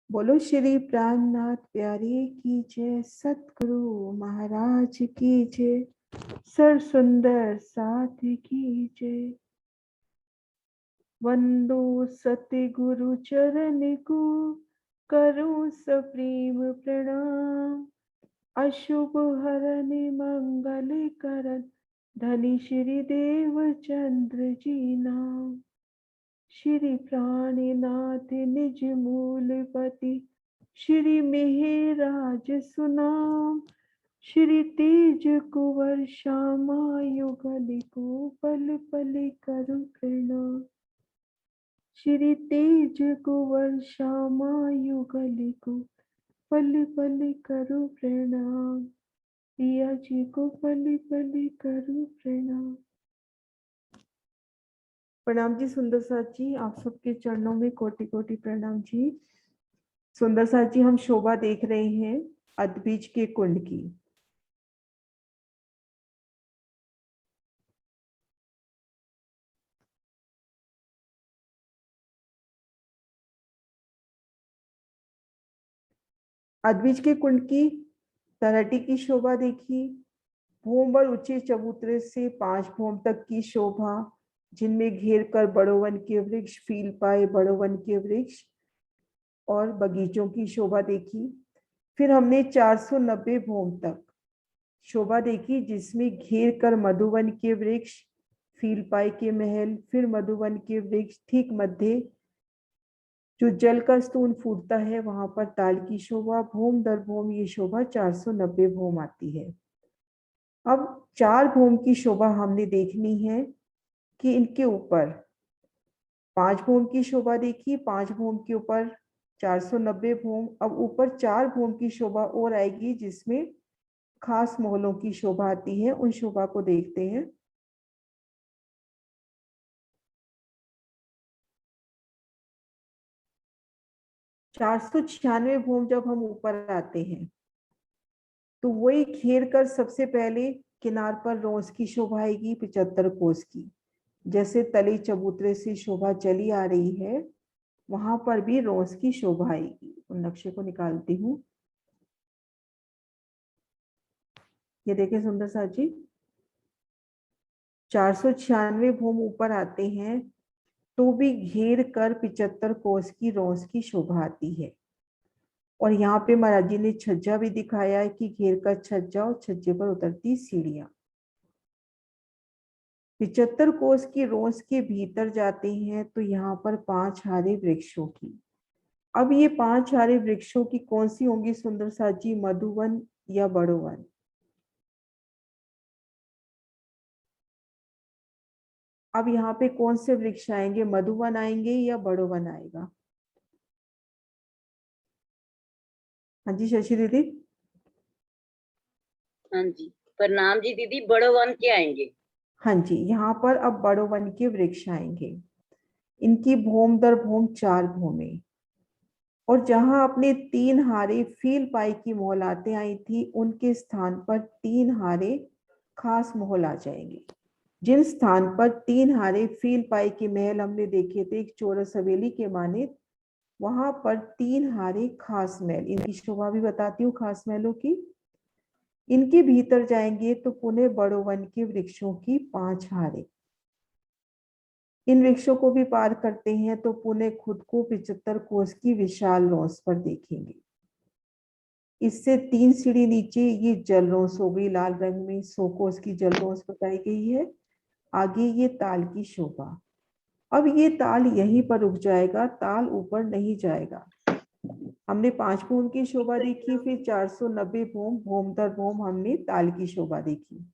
बोलो श्री प्राणनाथ प्यारे की जय, सतगुरु महाराज की जय, सर सुंदर साथ की जय। वंदो सतगुरु चरण को, करो सप्रेम प्रणाम। अशुभ हरन मंगल करन, धनी श्री देव चंद्र जी नाम। श्री प्राणनाथ निज मूलपति, श्री मेहराज सुनाम। श्री तेज कुंवर श्यामा युगल को, पल पल करु प्रणाम। श्री तेज कुंवर श्यामा युगल को, पल पल करु प्रणाम। पिया जी को पल पल करु प्रणाम। प्रणाम जी सुंदर साथ जी, आप सबके चरणों में कोटि कोटि प्रणाम जी। सुंदर साथ जी, हम शोभा देख रहे हैं अद्विज के कुंड की। अद्विज के कुंड की तलहटी की शोभा देखी। भूम और ऊंचे चबूतरे से 5 भूम तक की शोभा, जिनमें घेर कर बड़ो वन के वृक्ष, फील पाए बड़ो वन के वृक्ष और बगीचों की शोभा देखी। फिर हमने 490 भूम तक शोभा देखी, जिसमें घेर कर मधुवन के वृक्ष, फील पाए के महल, फिर मधुवन के वृक्ष, ठीक मध्य जो जल का स्तून फूटता है वहां पर ताल की शोभा। भूम दर भूम ये शोभा 490 भूम आती है। अब 4 भूम की शोभा हमने देखनी है कि इनके ऊपर 5 भूम की शोभा देखी, 5 भूम के ऊपर 490 भूम। अब ऊपर 4 भूम की शोभा और आएगी, जिसमें खास महलों की शोभा आती है। उन शोभा को देखते हैं। 496 भूम जब हम ऊपर आते हैं तो वही घेर कर सबसे पहले किनार पर रोज की शोभा आएगी 75 कोस की। जैसे तले चबूतरे से शोभा चली आ रही है, वहां पर भी रोज की शोभा आएगी। उन नक्शे को निकालती हूँ। ये देखें सुंदर साथ जी, 496 भूम ऊपर आते हैं तो भी घेर कर 75 कोस की रोज की शोभा आती है। और यहाँ पे महाराज जी ने छज्जा भी दिखाया है कि घेर का छज्जा और छज्जे पर उतरती सीढ़ियां। 75 कोस की रोस के भीतर जाते हैं तो यहाँ पर 5 हारे वृक्षों की। अब ये 5 हारे वृक्षों की कौन सी होंगी सुंदर साथ जी, मधुवन या बड़ोवन? अब यहाँ पे कौन से वृक्ष आएंगे, मधुवन आएंगे या बड़ोवन आएगा? हाँ जी शशि दीदी। हाँ जी प्रणाम जी दीदी, बड़ो वन के आएंगे। हाँ जी, यहाँ पर अब बड़ोवन के वृक्ष आएंगे। इनकी भूम दर भूम 4 भूमे। और जहां अपने 3 हारे फील पाई की मोहलातें आई थी, उनके स्थान पर 3 हारे खास मोहल आ जाएंगे। जिन स्थान पर 3 हारे फील पाई के महल हमने देखे थे एक चौरस हवेली के माने, वहां पर 3 हारे खास महल। इनकी शोभा भी बताती हूँ खास महलों की। इनके भीतर जाएंगे तो पुनः बड़ो वन के वृक्षों की 5 हारे। इन वृक्षों को भी पार करते हैं तो पुनः खुद को 75 कोस की विशाल रोस पर देखेंगे। इससे 3 सीढ़ी नीचे ये जल रोस हो गई, लाल रंग में 100 कोस की जल रोस बताई गई है। आगे ये ताल की शोभा। अब ये ताल यहीं पर रुक जाएगा, ताल ऊपर नहीं जाएगा। हमने 5 भूम की शोभा देखी, फिर 490 भूम, भूम दर भूम हमने ताल की शोभा देखी।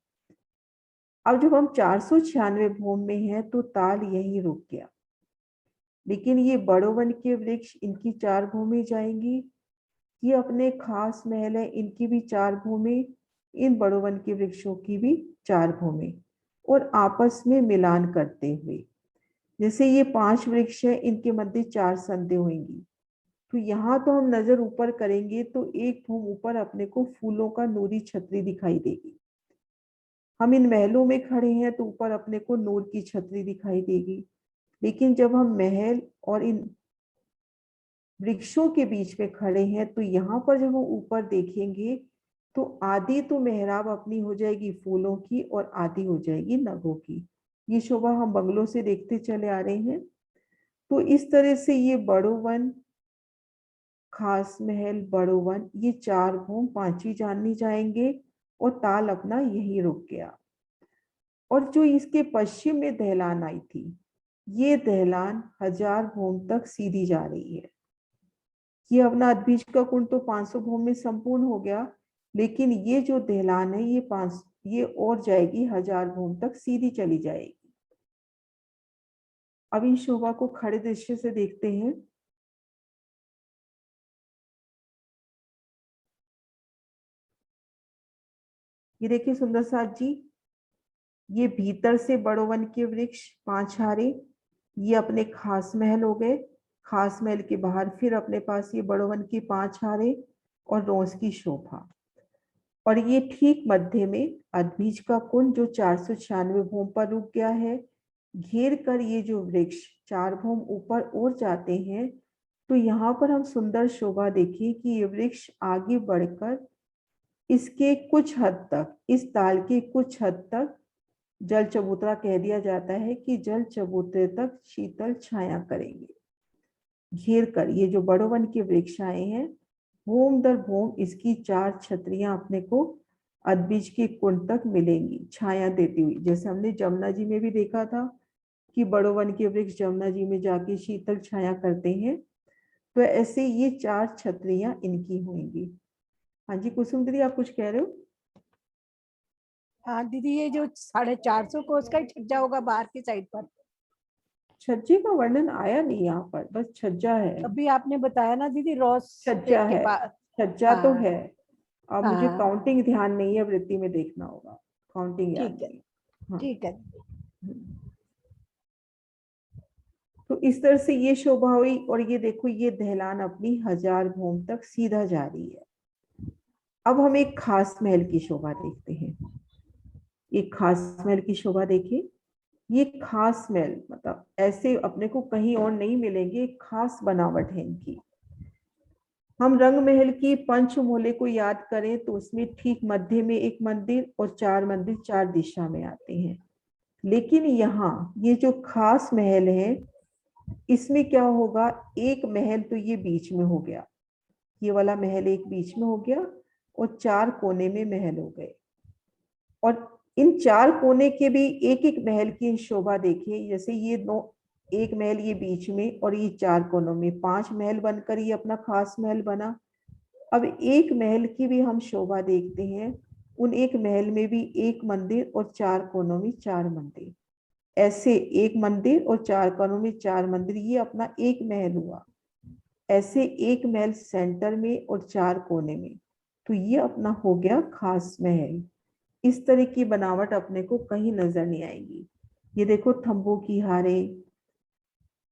अब जब हम 496 भूम में हैं तो ताल यहीं रुक गया। लेकिन ये बड़ोवन के वृक्ष, इनकी 4 भूमि जाएंगी। ये अपने खास महल है, इनकी भी 4 भूमि, इन बड़ोवन के वृक्षों की भी 4 भूमि। और आपस में मिलान करते हुए, जैसे ये 5 वृक्ष है, इनके मध्य 4 संधि होंगी। तो यहाँ तो हम नजर ऊपर करेंगे तो एक भूम ऊपर अपने को फूलों का नूरी छतरी दिखाई देगी। हम इन महलों में खड़े हैं तो ऊपर अपने को नूर की छतरी दिखाई देगी। लेकिन जब हम महल और इन वृक्षों के बीच में खड़े हैं। तो यहाँ पर जब हम ऊपर देखेंगे तो आधी तो मेहराब अपनी हो जाएगी फूलों की और आधी हो जाएगी नगों की। ये शोभा हम बंगलों से देखते चले आ रहे हैं। तो इस तरह से ये बड़ो वन, खास महल, बड़ो वन, ये 4 भूम 5 जाननी जाएंगे और ताल अपना यही रुक गया। और जो इसके पश्चिम में दहलान आई थी, ये दहलान 1000 भूम तक सीधी जा रही है। ये अपना अद्भिज का कुंड तो 500 भूम में संपूर्ण हो गया, लेकिन ये जो दहलान है ये और जाएगी 1000 भूम तक सीधी चली जाएगी। अब इन शोभा को खड़े दृश्य से देखते हैं। ये देखिए सुंदर साथ जी, ये भीतर से बड़ो वन के वृक्ष 5 हारे, ये अपने खास महल हो गए। खास महल के बाहर फिर अपने पास ये बड़ो वन की 5 हारे और रोज की शोभा। और ये ठीक मध्य में अद्भिज का कुंड जो 496 भूम पर रुक गया है। घेर कर ये जो वृक्ष 4 भूम ऊपर और जाते हैं, तो यहाँ पर हम सुंदर शोभा देखिए कि ये वृक्ष आगे बढ़कर इसके कुछ हद तक, इस ताल के कुछ हद तक जल चबूतरा कह दिया जाता है कि जल चबूतरे तक शीतल छाया करेंगे। घेर कर ये जो बड़ो वन के वृक्ष आए हैं, भूम दर भूम इसकी 4 छतरियां अपने को अद्भिज के कुंड तक मिलेंगी छाया देती हुई। जैसे हमने जमुना जी में भी देखा था कि बड़ो वन के वृक्ष जमुना जी में जाके शीतल छाया करते हैं, तो ऐसे ये 4 छतरियां इनकी होंगी। हाँ जी कुसुम दीदी, आप कुछ कह रहे हो? हाँ दीदी, ये जो 450 कोस का ही छज्जा होगा बाहर की साइड पर। छज्जे का वर्णन आया नहीं यहाँ पर, बस छज्जा है। अभी आपने बताया ना दीदी, रोज छज्जा के है, बाद। छज्जा तो हाँ है। अब मुझे हाँ, काउंटिंग ध्यान नहीं है, वृत्ति में देखना होगा, काउंटिंग याद ठीक है, नहीं। हाँ। ठीक है। तो इस तरह से ये शोभा हुई। और ये देखो ये दहलान अपनी 1000 भूम तक सीधा जा रही है। अब हम एक खास महल की शोभा देखते हैं। एक खास महल की शोभा देखिए। ये खास महल मतलब ऐसे अपने को कहीं और नहीं मिलेंगे, खास बनावट है इनकी। हम रंग महल की पंचमूले को याद करें तो उसमें ठीक मध्य में एक मंदिर और 4 मंदिर 4 दिशा में आते हैं। लेकिन यहाँ ये जो खास महल है, इसमें क्या होगा, एक महल तो ये बीच में हो गया, ये वाला महल एक बीच में हो गया और 4 कोने में महल हो गए। और इन 4 कोने के भी एक एक महल की शोभा देखिए। जैसे ये एक महल ये बीच में और ये 4 कोनों में 5 महल बनकर ये अपना खास महल बना। अब एक महल की भी हम शोभा देखते हैं। उन एक महल में भी एक मंदिर और 4 कोनों में 4 मंदिर, ऐसे एक मंदिर और 4 कोनों में 4 मंदिर, ये अपना एक महल हुआ। ऐसे एक महल सेंटर में और 4 कोने में, तो ये अपना हो गया खास महल। इस तरह की बनावट अपने को कहीं नजर नहीं आएगी। ये देखो थंबों की हारे,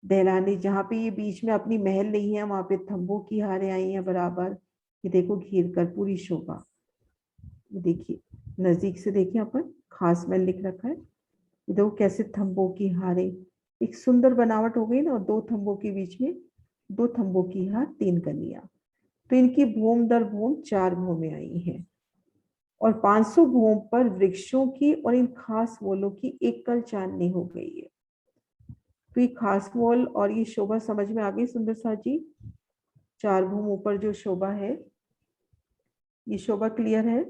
दहलानी जहाँ पे ये बीच में अपनी महल नहीं है, वहां पे थंबों की हारे आई हैं बराबर। ये देखो घेर कर पूरी शोभा। ये देखिए नजदीक से देखिए, अपन खास महल लिख रखा है। ये देखो कैसे थंबों की हारे, एक सुंदर बनावट हो गई ना। और 2 थंबों के बीच में 2 थंबों की हार 3 कलियां। तो इनकी भूम दर भूम 4 भूमें आई हैं। और 500 भूम पर वृक्षों की और इन खास मोलों की एकल चांदनी हो गई है। तो ये खास मोल और ये शोभा समझ में आ गई सुंदर सा जी? 4 भूम ऊपर जो शोभा है, ये शोभा क्लियर है?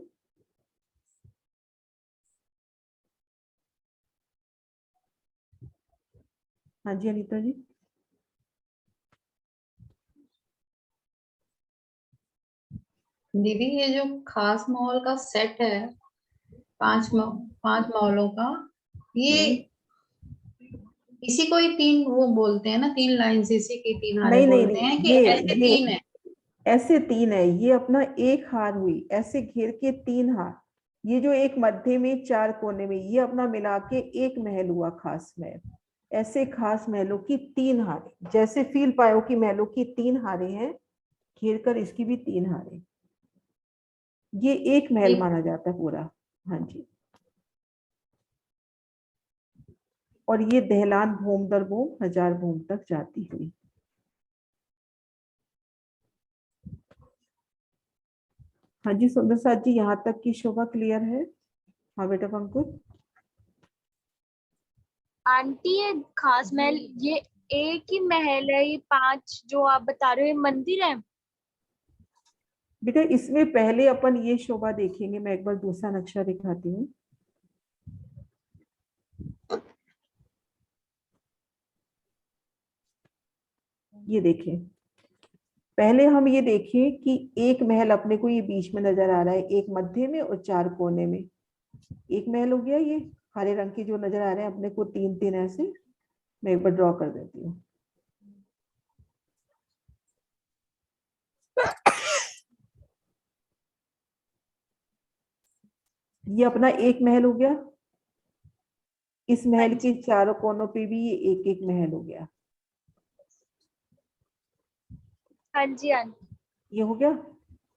हाँ जी अनीता जी। दीदी ये जो खास महल का सेट है, 5 महलों का, ये इसी को ही 3 वो बोलते हैं ना, 3 लाइन इसी की 3 हारे नहीं नहीं बोलते हैं नहीं, कि ऐसे ये 3 है? ऐसे 3 है। ये अपना एक हार हुई, ऐसे घेर के 3 हार। ये जो एक मध्य में 4 कोने में, ये अपना मिला के एक महल हुआ खास महल। ऐसे खास महलों की 3 हारे, जैसे फील पायो की महलों की 3 हारे हैं, घेर कर इसकी भी 3 हारे। ये एक महल माना जाता है पूरा। हाँ जी। और ये दहलान भूम दर भूम 1000 भूम तक जाती हुई। हाँ जी सुंदर साथ जी, यहाँ तक की शोभा क्लियर है? हाँ बेटा पंकुर। आंटी ये खास महल ये एक ही महल है, ये 5 जो आप बता रहे हो ये मंदिर है? बेटा इसमें पहले अपन ये शोभा देखेंगे, मैं एक बार दूसरा नक्शा दिखाती हूँ। ये देखें, पहले हम ये देखें कि एक महल अपने को ये बीच में नजर आ रहा है, एक मध्य में और 4 कोने में। एक महल हो गया, ये हरे रंग की जो नजर आ रहे हैं अपने को 3-3 ऐसे। मैं एक बार ड्रॉ कर देती हूँ। ये अपना एक महल हो गया। इस महल के चारों कोनों पे भी ये एक एक महल हो गया। हाँ जी आंटी। ये हो गया।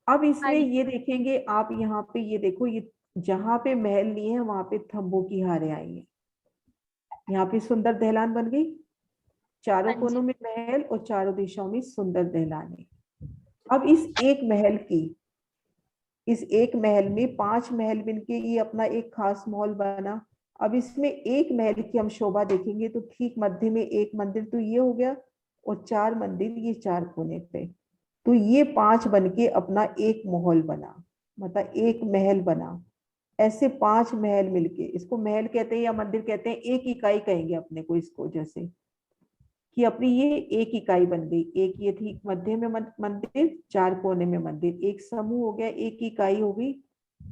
अब इसमें हाँ ये देखेंगे आप, यहाँ पे ये देखो, ये जहां पे महल लिए हैं वहां पे थंबों की हारें आई हैं। यहाँ पे सुंदर दहलान बन गई, चारों हाँ जी। कोनों में महल और चारों दिशाओं में सुंदर दहलाने। अब इस एक महल में 5 महल मिलके ये अपना एक खास महल बना। अब इसमें एक महल की हम शोभा देखेंगे तो ठीक मध्य में एक मंदिर तो ये हो गया, और 4 मंदिर ये 4 कोने पे। तो ये 5 बनके अपना एक महल बना, मतलब एक महल बना। ऐसे 5 महल मिलके, इसको महल कहते हैं या मंदिर कहते हैं, एक इकाई कहेंगे अपने को इसको, जैसे कि अपनी ये एक इकाई बन गई। एक ये थी मध्य में मंदिर, 4 कोने में मंदिर, एक समूह हो गया, एक इकाई हो गई।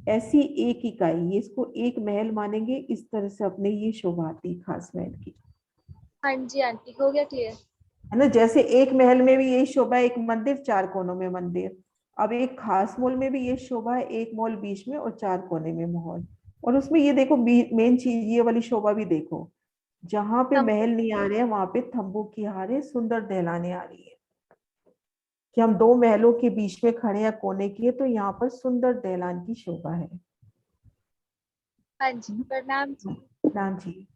ऐसी एक इकाई, ये इसको एक महल मानेंगे। इस तरह से अपने ये शोभा आती खास महल की, हाँ जी आंटी, हो गया क्लियर। है ना। जैसे एक महल में भी यही शोभा, एक मंदिर 4 कोनों में मंदिर। अब एक खास मॉल में भी ये शोभा है, एक मॉल बीच में और 4 कोने में महल। और उसमें ये देखो मेन चीज ये वाली शोभा भी देखो, जहां पे महल नहीं आ रहे हैं वहां पे थंबों की हारे सुंदर दहलाने आ रही है, कि हम 2 महलों के बीच में खड़े हैं कोने की, तो यहाँ पर सुंदर दहलान की शोभा है। हाँ जी, प्रणाम जी। प्रणाम जी।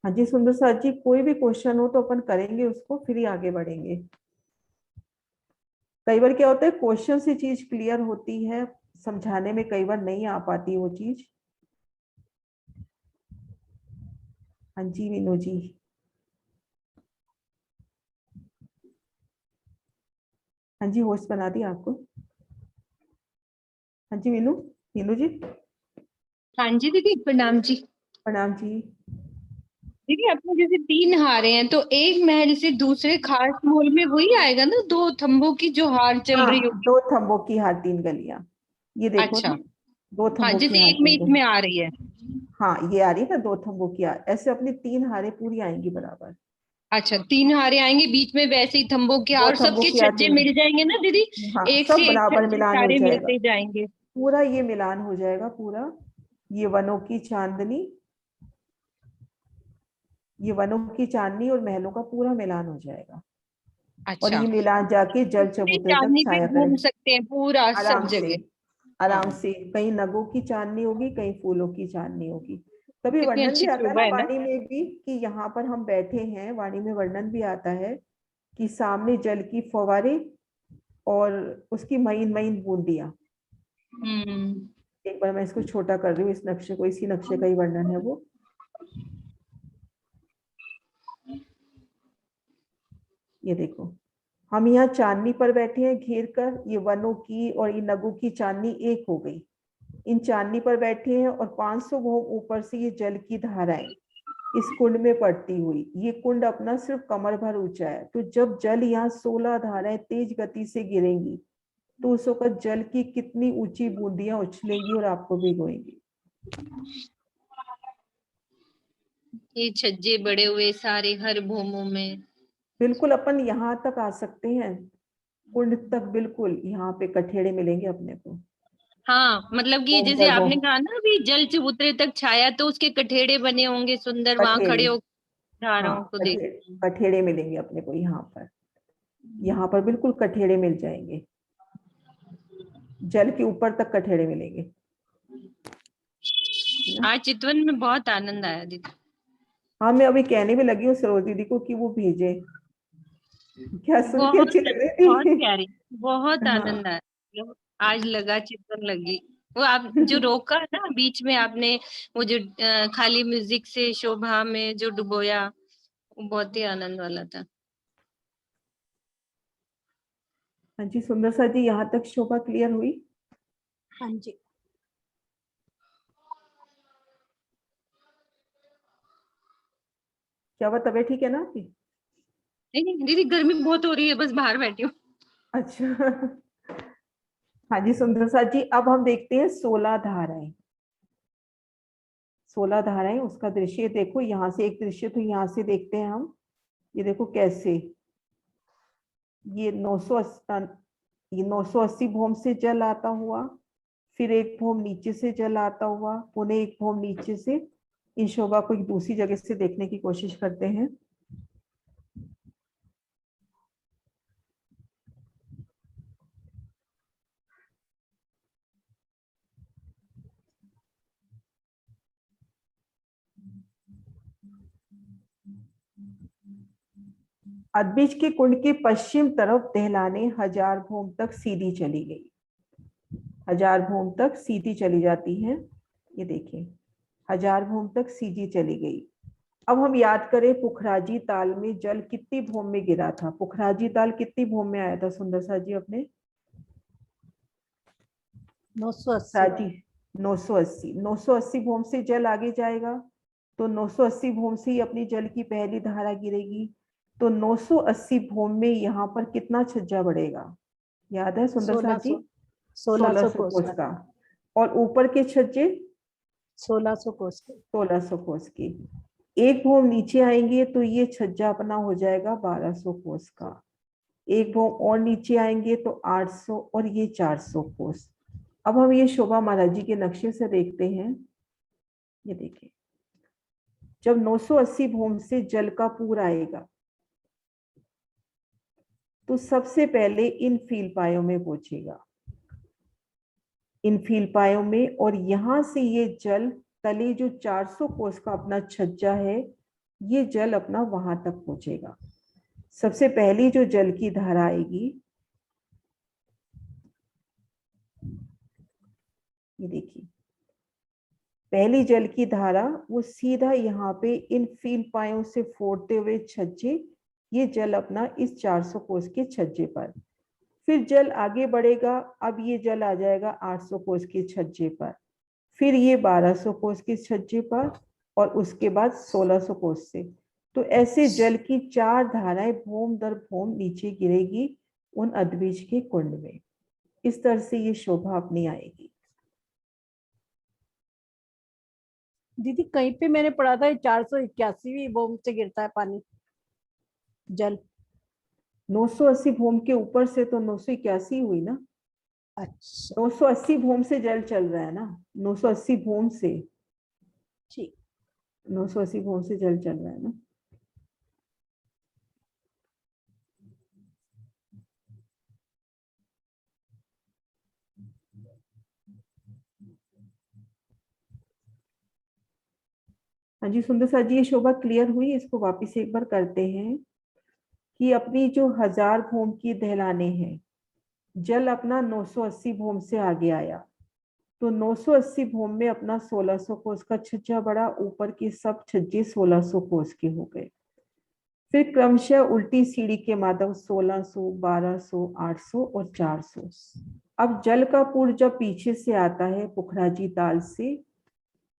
हाँ जी सुंदर सर जी, कोई भी क्वेश्चन हो तो अपन करेंगे उसको, फिर ही आगे बढ़ेंगे। कई बार क्या होता है, क्वेश्चन से चीज क्लियर होती है, समझाने में कई बार नहीं आ पाती वो चीज। हाँ जी मीनू जी। हाँ जी होस्ट बना दिया आपको। हाँ जी मीनू, मीनू जी। हाँ जी दीदी, प्रणाम जी। प्रणाम जी। दीदी अपने जैसे 3 हारे हैं तो एक महल से दूसरे खास महल में वही आएगा ना, 2 थंबों की जो हार चल हाँ, रही होगी। 2 थंबों की हार 3 गलियां, ये देखो अच्छा। ना, 2 हाँ, थंबों की जैसे हार एक में 3 इसमें गलियां। आ रही है। हाँ ये आ रही है ना 2 थंबों की हार, ऐसे अपनी 3 हारें पूरी आएंगी बराबर। अच्छा, 3 हारे आएंगे, बीच में वैसे ही थंबों की 2 हार, थंबों सबके की हार छज्जे 3। मिल जाएंगे ना दीदी? हाँ एक सब से एक बराबर छज्जे मिलान हो सारे जाएगा, मिलते जाएंगे। पूरा ये मिलान हो जाएगा पूरा। ये वनों की चांदनी, ये वनों की चांदनी और महलों का पूरा मिलान हो जाएगा। और अच्छा, ये मिलान जाके जल पूरी चबूतरे तक चांदनी पे छाया घूम करेगा सकते हैं पूरा सब आराम से। जगह। आराम हाँ, से कहीं नगों की चांदनी होगी, कहीं फूलों की चांदनी होगी। तभी कितनी वर्णन भी अच्छी आता है शोभा ना है ना। वाणी में भी, कि यहाँ पर हम बैठे हैं, वाणी में वर्णन भी आता है कि सामने जल की फव्वारे और उसकी महीन महीन बूंदियां। हम्म। एक बार मैं इसको छोटा कर रही हूँ, इस नक्शे को, इसी नक्शे का ही वर्णन है वो। ये देखो, हम यहाँ चांदनी पर बैठे हैं घेर कर, ये वनों की और ये नगों की चांदनी एक हो गई। इन चांदनी पर बैठे हैं और 500 भोग ऊपर से ये जल की धाराएं इस कुंड में पड़ती हुई, ये कुंड अपना सिर्फ कमर भर ऊंचा है। तो जब जल यहाँ 16 धाराएं तेज गति से गिरेंगी तो उस वक्त जल की कितनी ऊंची बूंदियां उछलेंगी और आपको भिगोएंगी। ये छज्जे बड़े हुए सारे हर भूमों में। बिल्कुल अपन यहाँ तक आ सकते हैं, कुंड तक, बिल्कुल यहाँ पे कठेड़े मिलेंगे अपने को। हाँ, मतलब कि भोम जैसे दर आपने भोम कहा ना अभी जल चबूतरे तक छाया, तो उसके कठेड़े बने होंगे सुंदर, वहां कठेड़े, खड़े हो धाराओं हाँ को देख। कठेड़े, कठेड़े मिलेंगे अपने को यहाँ पर। यहाँ पर बिल्कुल कठेड़े मिल जाएंगे, जल के ऊपर तक कठेड़े मिलेंगे। आज चितवन में बहुत आनंद आया दीदी। हाँ मैं अभी कहने भी लगी हूँ सरोज दीदी को कि वो भेजे, क्या सुन के बहुत अच्छी लग रही बहुत थी। प्यारी, बहुत हाँ आनंद आया। आज लगा चिकन लगी। वो आप जो रोका ना बीच में आपने, वो जो खाली म्यूजिक से शोभा में जो डुबोया, वो बहुत ही आनंद वाला था। हाँ जी सुंदर सा जी, यहाँ तक शोभा क्लियर हुई? हाँ जी। क्या हुआ, तबीयत ठीक है ना आपकी? नहीं दीदी, गर्मी बहुत हो रही है, बस बाहर बैठी हूँ। अच्छा। हाँ जी सुंदर सा जी, अब हम देखते हैं 16 धाराएं। 16 धाराएं, उसका दृश्य देखो। यहाँ से एक दृश्य तो यहाँ से देखते हैं हम। ये देखो कैसे ये 980 भूम से जल आता हुआ, फिर एक भूम नीचे से जल आता हुआ, पुनः एक भूम नीचे से। इन शोभा को एक दूसरी जगह से देखने की कोशिश करते हैं। अदबीज के कुंड के पश्चिम तरफ दहलाने 1000 भूम तक सीधी चली गई। 1000 भूम तक सीधी चली जाती है। ये देखिए 1000 भूम तक सीधी चली गई। अब हम याद करें पुखराजी ताल में जल कितनी भूम में गिरा था? पुखराजी ताल कितनी भूम में आया था सुंदर सा जी अपने? 980। राजी 980। 980 भूम से जल आगे जाएगा तो 980 भूम से ही अपनी जल की पहली धारा गिरेगी। तो 980 भूम में यहाँ पर कितना छज्जा बढ़ेगा? याद है सुंदर सा जी? 1600 1600 कोस कोस का। का। और ऊपर के छज्जे 1600 कोस का। 1600 कोस की। एक भूम नीचे आएंगे तो ये छज्जा अपना हो जाएगा 1200 कोस का। एक भूम और नीचे आएंगे तो 800 और ये 400 कोस। अब हम ये शोभा महाराज जी के नक्शे से देखते हैं। ये देखिए जब 980 भूम से जल का पूर आएगा तो सबसे पहले इन फील पायों में पहुंचेगा, इन फील पायों में। और यहां से ये जल तले जो 400 कोस का अपना छज्जा है, ये जल अपना वहां तक पहुंचेगा। सबसे पहली जो जल की धारा आएगी, ये देखिए पहली जल की धारा वो सीधा यहाँ पे इन फील पायों से फोड़ते हुए छज्जे, ये जल अपना इस 400 कोस के छज्जे पर। फिर जल आगे बढ़ेगा, अब ये जल आ जाएगा 800 कोस के छज्जे पर, फिर ये 1200 कोस के छज्जे पर, और उसके बाद 1600 कोस से। तो ऐसे जल की 4 धाराएं भूम दर भूम नीचे गिरेगी उन अदबीज के कुंड में। इस तरह से ये शोभा अपनी आएगी। दीदी कहीं पे मैंने पढ़ा था 481वीं भूम से गिरता है पानी, जल। 980 भूम के ऊपर से तो 981 हुई ना। अच्छा 980 भूम से जल चल रहा है ना, 980 भूम से, ठीक। 980 भूम से जल चल रहा है ना। हाँ जी सुंदर सा जी, ये शोभा क्लियर हुई? इसको वापिस एक बार करते हैं कि अपनी जो 1000 भूम की दहलाने हैं, जल अपना 980 भूम से आगे आया तो 980 भूम में अपना 1600 कोस का छज्जा बढ़ा, ऊपर के सब छज्जे 1600 कोस के हो गए। फिर क्रमशः उल्टी सीढ़ी के माध्यम 1600, 1200, 800 और 400। अब जल का पूर जब पीछे से आता है पुखराजी ताल से,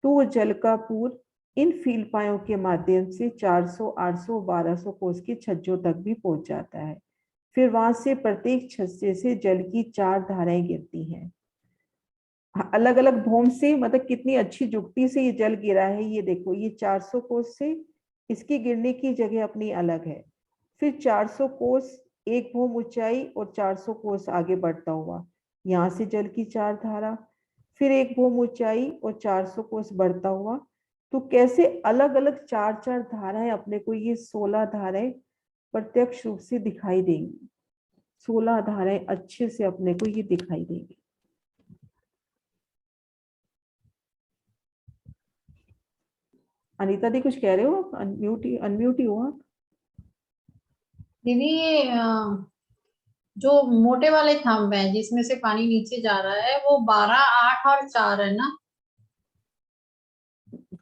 तो वो जल का पूर इन फील पायों के माध्यम से 400, 800, 1200 कोस के छज्जों तक भी पहुंच जाता है। फिर वहां से प्रत्येक छज्जे से जल की 4 धाराएं गिरती हैं अलग अलग भूम से। मतलब कितनी अच्छी जुगती से ये जल गिरा है, ये देखो ये 400 कोस से इसकी गिरने की जगह अपनी अलग है। फिर 400 कोस एक भूम ऊंचाई और 400 कोस आगे बढ़ता हुआ यहाँ से जल की 4 धारा, फिर एक भूम ऊंचाई और 400 कोस बढ़ता हुआ। तो कैसे अलग अलग 4-4 धाराएं अपने को, ये 16 धाराएं प्रत्यक्ष रूप से दिखाई देंगी। 16 धाराएं अच्छे से अपने को ये दिखाई देंगी। अनीता दी कुछ कह रहे हो आप? अनम्यूट ही हो आप। दीदी ये जो मोटे वाले थंब हैं जिसमें से पानी नीचे जा रहा है वो 12, 8 और 4 है ना।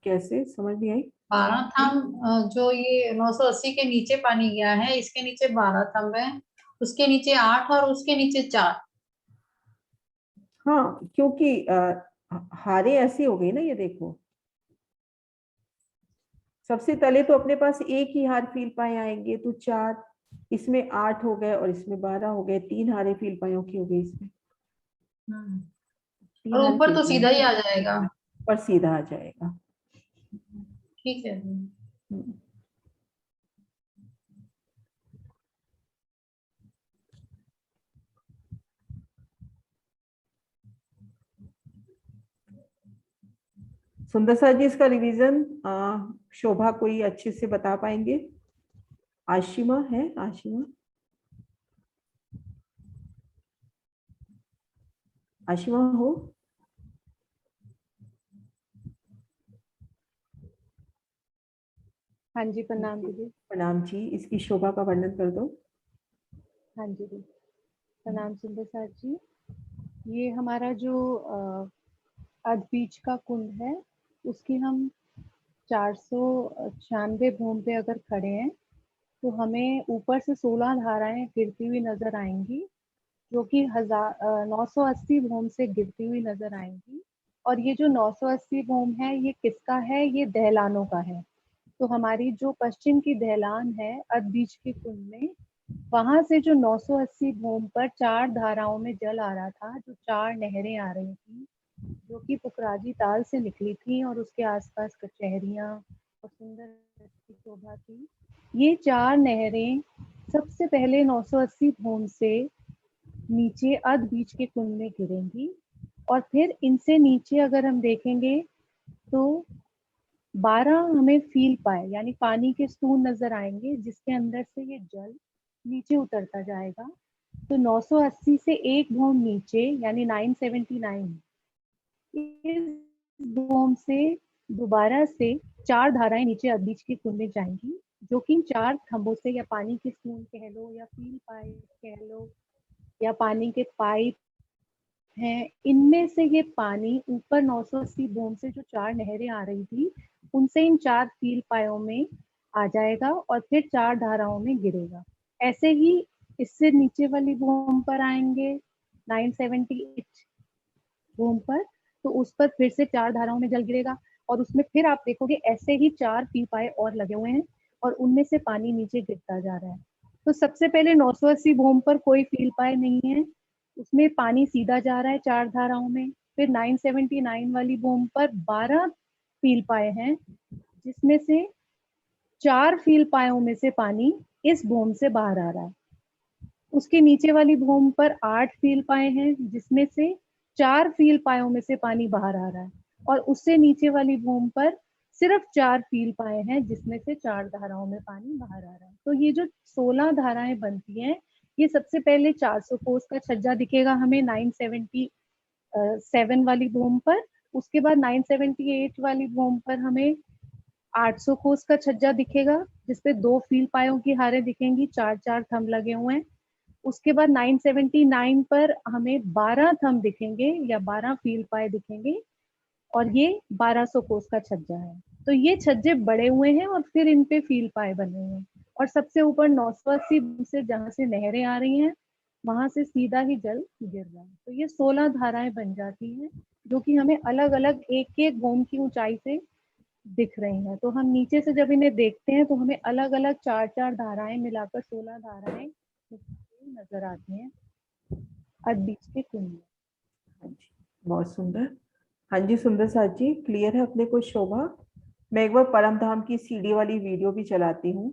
कैसे, समझ नहीं आई। 12 थंब जो ये 980 के नीचे पानी गया है, इसके नीचे 12 थंब है, उसके नीचे 8 और उसके नीचे 4। हाँ, क्योंकि हारे ऐसी हो गई ना, ये देखो सबसे तले तो अपने पास एक ही हार फील पाए आएंगे, तो 4, इसमें 8 हो गए और इसमें 12 हो गए, 3 हारे फील पायों की हो गई इसमें, और 3 हारे ऊपर फील तो पाए सीधा ही आ जाएगा। पर सीधा आ जाएगा। ठीक है। हम्म। सुंदर सर जी, इसका रिवीजन शोभा कोई अच्छे से बता पाएंगे? आशिमा है, आशिमा, आशिमा हो? हाँ जी, प्रणाम दीदी। प्रणाम जी, इसकी शोभा का वर्णन कर दो। हाँ जी दीदी, प्रणाम सुंदर सर जी। ये हमारा जो अधबीज का कुंड है, उसकी हम 496 भूम पे अगर खड़े हैं तो हमें ऊपर से 16 धाराएं गिरती हुई नजर आएंगी, जो कि 980 भूम से गिरती हुई नजर आएंगी। और ये जो 980 भूम है, ये किसका है? ये दहलानों का है। तो हमारी जो पश्चिम की दहलान है अधबीज के कुंड में, वहां से जो 980 भूम पर 4 धाराओं में जल आ रहा था, जो 4 नहरें आ रही थी, जो कि पुखराजी ताल से निकली थी और उसके आसपास कचहरियां और सुंदर की शोभा थी। ये 4 नहरें सबसे पहले 980 भूम से नीचे अध बीच के कुंड में गिरेंगी, और फिर इनसे नीचे अगर हम देखेंगे तो 12 हमें फील पाए यानी पानी के स्तून नजर आएंगे, जिसके अंदर से ये जल नीचे उतरता जाएगा। तो 980 से एक भूम नीचे यानी 979, इस भूम से दोबारा से 4 धाराएं नीचे अधबीज के कुंड में जाएंगी, जो कि 4 खंभों से, या पानी के स्तून कह लो, या फील पाइप कह लो, या पानी के पाइप हैं, इनमें से ये पानी ऊपर 980 बूंद से जो 4 नहरें आ रही थी, उनसे इन 4 फील पायों में आ जाएगा और फिर 4 धाराओं में गिरेगा। ऐसे ही इससे नीचे वाली बूम पर आएंगे 978 बूम पर, तो उस पर फिर से 4 धाराओं में जल गिरेगा, और उसमें फिर आप देखोगे ऐसे ही 4 फील पाए और लगे हुए हैं और उनमें से पानी नीचे गिरता जा रहा है। तो सबसे पहले 980 बूम पर कोई फील पाए नहीं है, उसमें पानी सीधा जा रहा है 4 धाराओं में। फिर 979 वाली बूम पर 12 फील पाए हैं, जिसमें से 4 फील पायों में से पानी इस बूम से बाहर आ रहा है। उसके नीचे वाली बूम पर 8 फील पाए हैं, जिसमें से 4 फील पायों में से पानी बाहर आ रहा है, और उससे नीचे वाली बूम पर सिर्फ 4 फील पाए हैं, जिसमें से 4 धाराओं में पानी बाहर आ रहा है। तो ये जो 16 धाराएं बनती हैं, ये सबसे पहले 400 कोस का छज्जा दिखेगा हमें 977 वाली बूम पर। उसके बाद 978 वाली बूम पर हमें 800 कोस का छज्जा दिखेगा, जिसपे 2 फील पायों की हारें दिखेंगी, 4-4 थंब लगे हुए हैं। उसके बाद 979 पर हमें 12 थंब दिखेंगे या 12 फील पाए दिखेंगे, और ये 1200 कोस का छज्जा है। तो ये छज्जे बड़े हुए हैं और फिर इन पे फील पाए बने हुए हैं। और सबसे ऊपर 980 से जहां से नहरें आ रही हैं, वहां से सीधा ही जल गिर रहा है। तो ये 16 धाराएं बन जाती हैं, जो कि हमें अलग अलग एक एक बूम की ऊंचाई से दिख रही हैं। तो हम नीचे से जब इन्हें देखते हैं तो हमें अलग अलग 4-4 धाराएं मिलाकर 16 धाराएं नजर आती हैं अधबीज के कुंड में। हाँ जी, बहुत सुंदर। हाँ जी सुंदर साथ जी, क्लियर है अपने को शोभा? मैं एक बार परम धाम की सीढ़ी वाली वीडियो भी चलाती हूँ।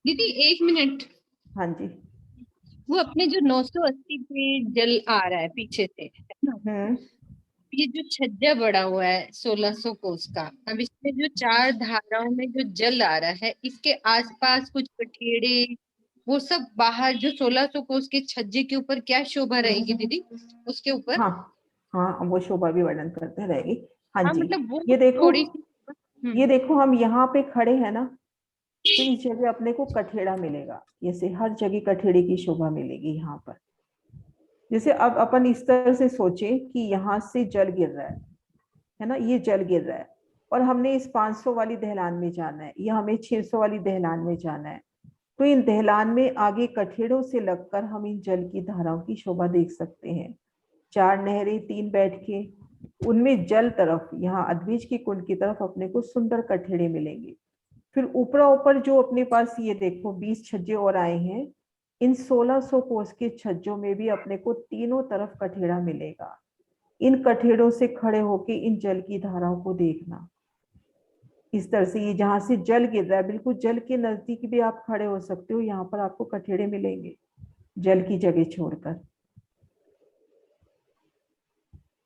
दीदी 1 मिनट, हाँ जी। वो अपने जो 980 पे जल आ रहा है पीछे से, है ना, ये जो छज्जा बड़ा हुआ है 1600 कोस का, अब इसमें जो 4 धाराओं में जो जल आ रहा है, इसके आसपास कुछ कठेड़े, वो सब बाहर जो 1600 कोस के छज्जे के ऊपर क्या शोभा रहेगी दीदी उसके ऊपर? हाँ हाँ, वो शोभा भी वर्णन करते रहेगी। हाँ हाँ जी, मतलब वो ये देखो, थोड़ी सी। ये देखो हम यहाँ पे खड़े हैं ना, तो इस जगह अपने को कठेड़ा मिलेगा, जैसे हर जगह कठेड़े की शोभा मिलेगी यहाँ पर। जैसे अब अपन इस तरह से सोचें कि यहाँ से जल गिर रहा है ना, ये जल गिर रहा है और हमने इस 500 वाली दहलान में जाना है या हमें 600 वाली दहलान में जाना है, तो इन दहलान में आगे कठेड़ों से लगकर हम इन जल की धाराओं की शोभा देख सकते हैं। 4 नहरें 3 बैठ के, उनमें जल तरफ यहाँ अद्विज की कुंड की तरफ अपने को सुंदर कठेड़े मिलेंगे। फिर ऊपरा ऊपर जो अपने पास ये देखो 20 छज्जे और आए हैं, इन 1600 कोस के छज्जों में भी अपने को तीनों तरफ कठेड़ा मिलेगा। इन कठेड़ों से खड़े होके इन जल की धाराओं को देखना। इस तरह से ये जहां से जल गिर रहा है बिल्कुल जल के नजदीक भी आप खड़े हो सकते हो, यहाँ पर आपको कठेड़े मिलेंगे जल की जगह छोड़कर।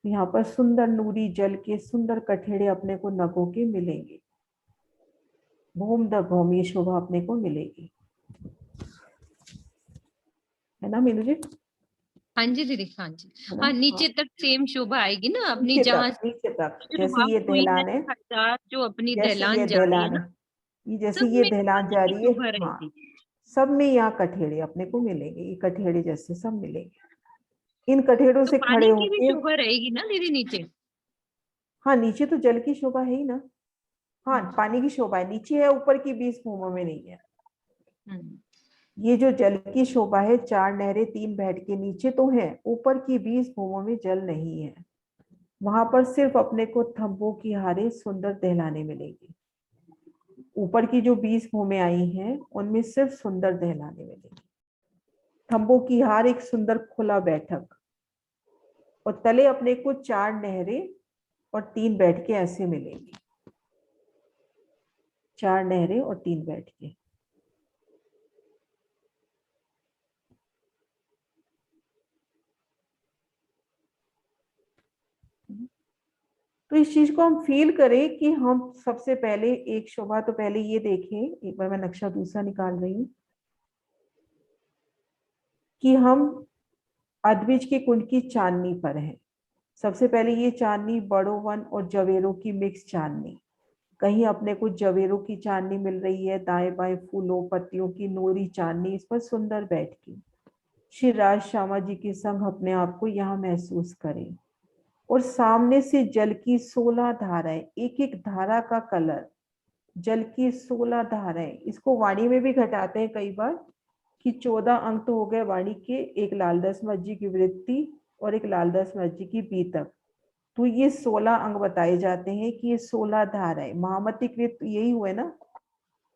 यहाँ पर सुंदर नूरी जल के सुंदर कठेड़े अपने को नगों के मिलेंगे। भूम द भूम ये शोभा अपने को मिलेगी, है ना मीनू जी? हाँ जी दीदी, हाँ जी। हाँ, नीचे तक सेम शोभा आएगी ना अपनी, नीचे जहाँ तक, नीचे तक जैसे शुरुआत ये हुई है दहलान है, 1000 जो अपनी जैसे दहलान ये जा रही है दहलान ना, है, ये जैसे सब ये में दहलान जा की रही है, शोभा हाँ रहेगी। सब में यहाँ कठेड़े अपने को मिलेंगे, ये कठेड़े जैसे सब मिलेंगे। इन कठेड़ों तो से खड़े पानी की भी होके, शोभा रहेगी ना दीदी नीचे? हाँ नीचे तो जल की शोभा है ही ना। हाँ पानी की शोभा है, नीचे है, ऊपर की 20 भूमों में नहीं है। ये जो जल की शोभा है 4 नहरें 3 बैठ के नीचे तो है, ऊपर की 20 भूमों में जल नहीं है। वहां पर सिर्फ अपने को थंबों की हारे सुंदर दहलाने मिलेगी। ऊपर की जो 20 भूमें आई हैं उनमें सिर्फ सुंदर दहलाने मिलेगी। थंबों की हार एक सुंदर खुला बैठक, और तले अपने को 4 नहरें और 3 बैठ के ऐसे मिलेंगी। 4 नहरें और 3 बैठ के। तो इस चीज को हम फील करें कि हम सबसे पहले एक शोभा तो पहले ये देखें, एक बार मैं नक्शा दूसरा निकाल रही हूँ, कि हम अद्विज के कुंड की चांदनी पर हैं। सबसे पहले ये चांदनी बड़ो वन और जवेरों की मिक्स चांदनी, कहीं अपने को जवेरों की चांदनी मिल रही है, दाएं बाएं फूलों पत्तियों की नूरी चांदनी इस पर सुंदर बैठ के श्री राज श्यामा जी के संग अपने आप को यहाँ महसूस करें। और सामने से जल की 16 धाराएं, एक एक धारा का कलर, जल की 16 धाराएं, इसको वाणी में भी घटाते हैं कई बार कि 14 अंक तो हो गए वाणी के, एक लालदास महत जी की वृत्ति और एक लालदास महत जी की बीतक, तो ये 16 अंग बताए जाते हैं कि ये 16 धाराएं। महामती कृत यही हुए ना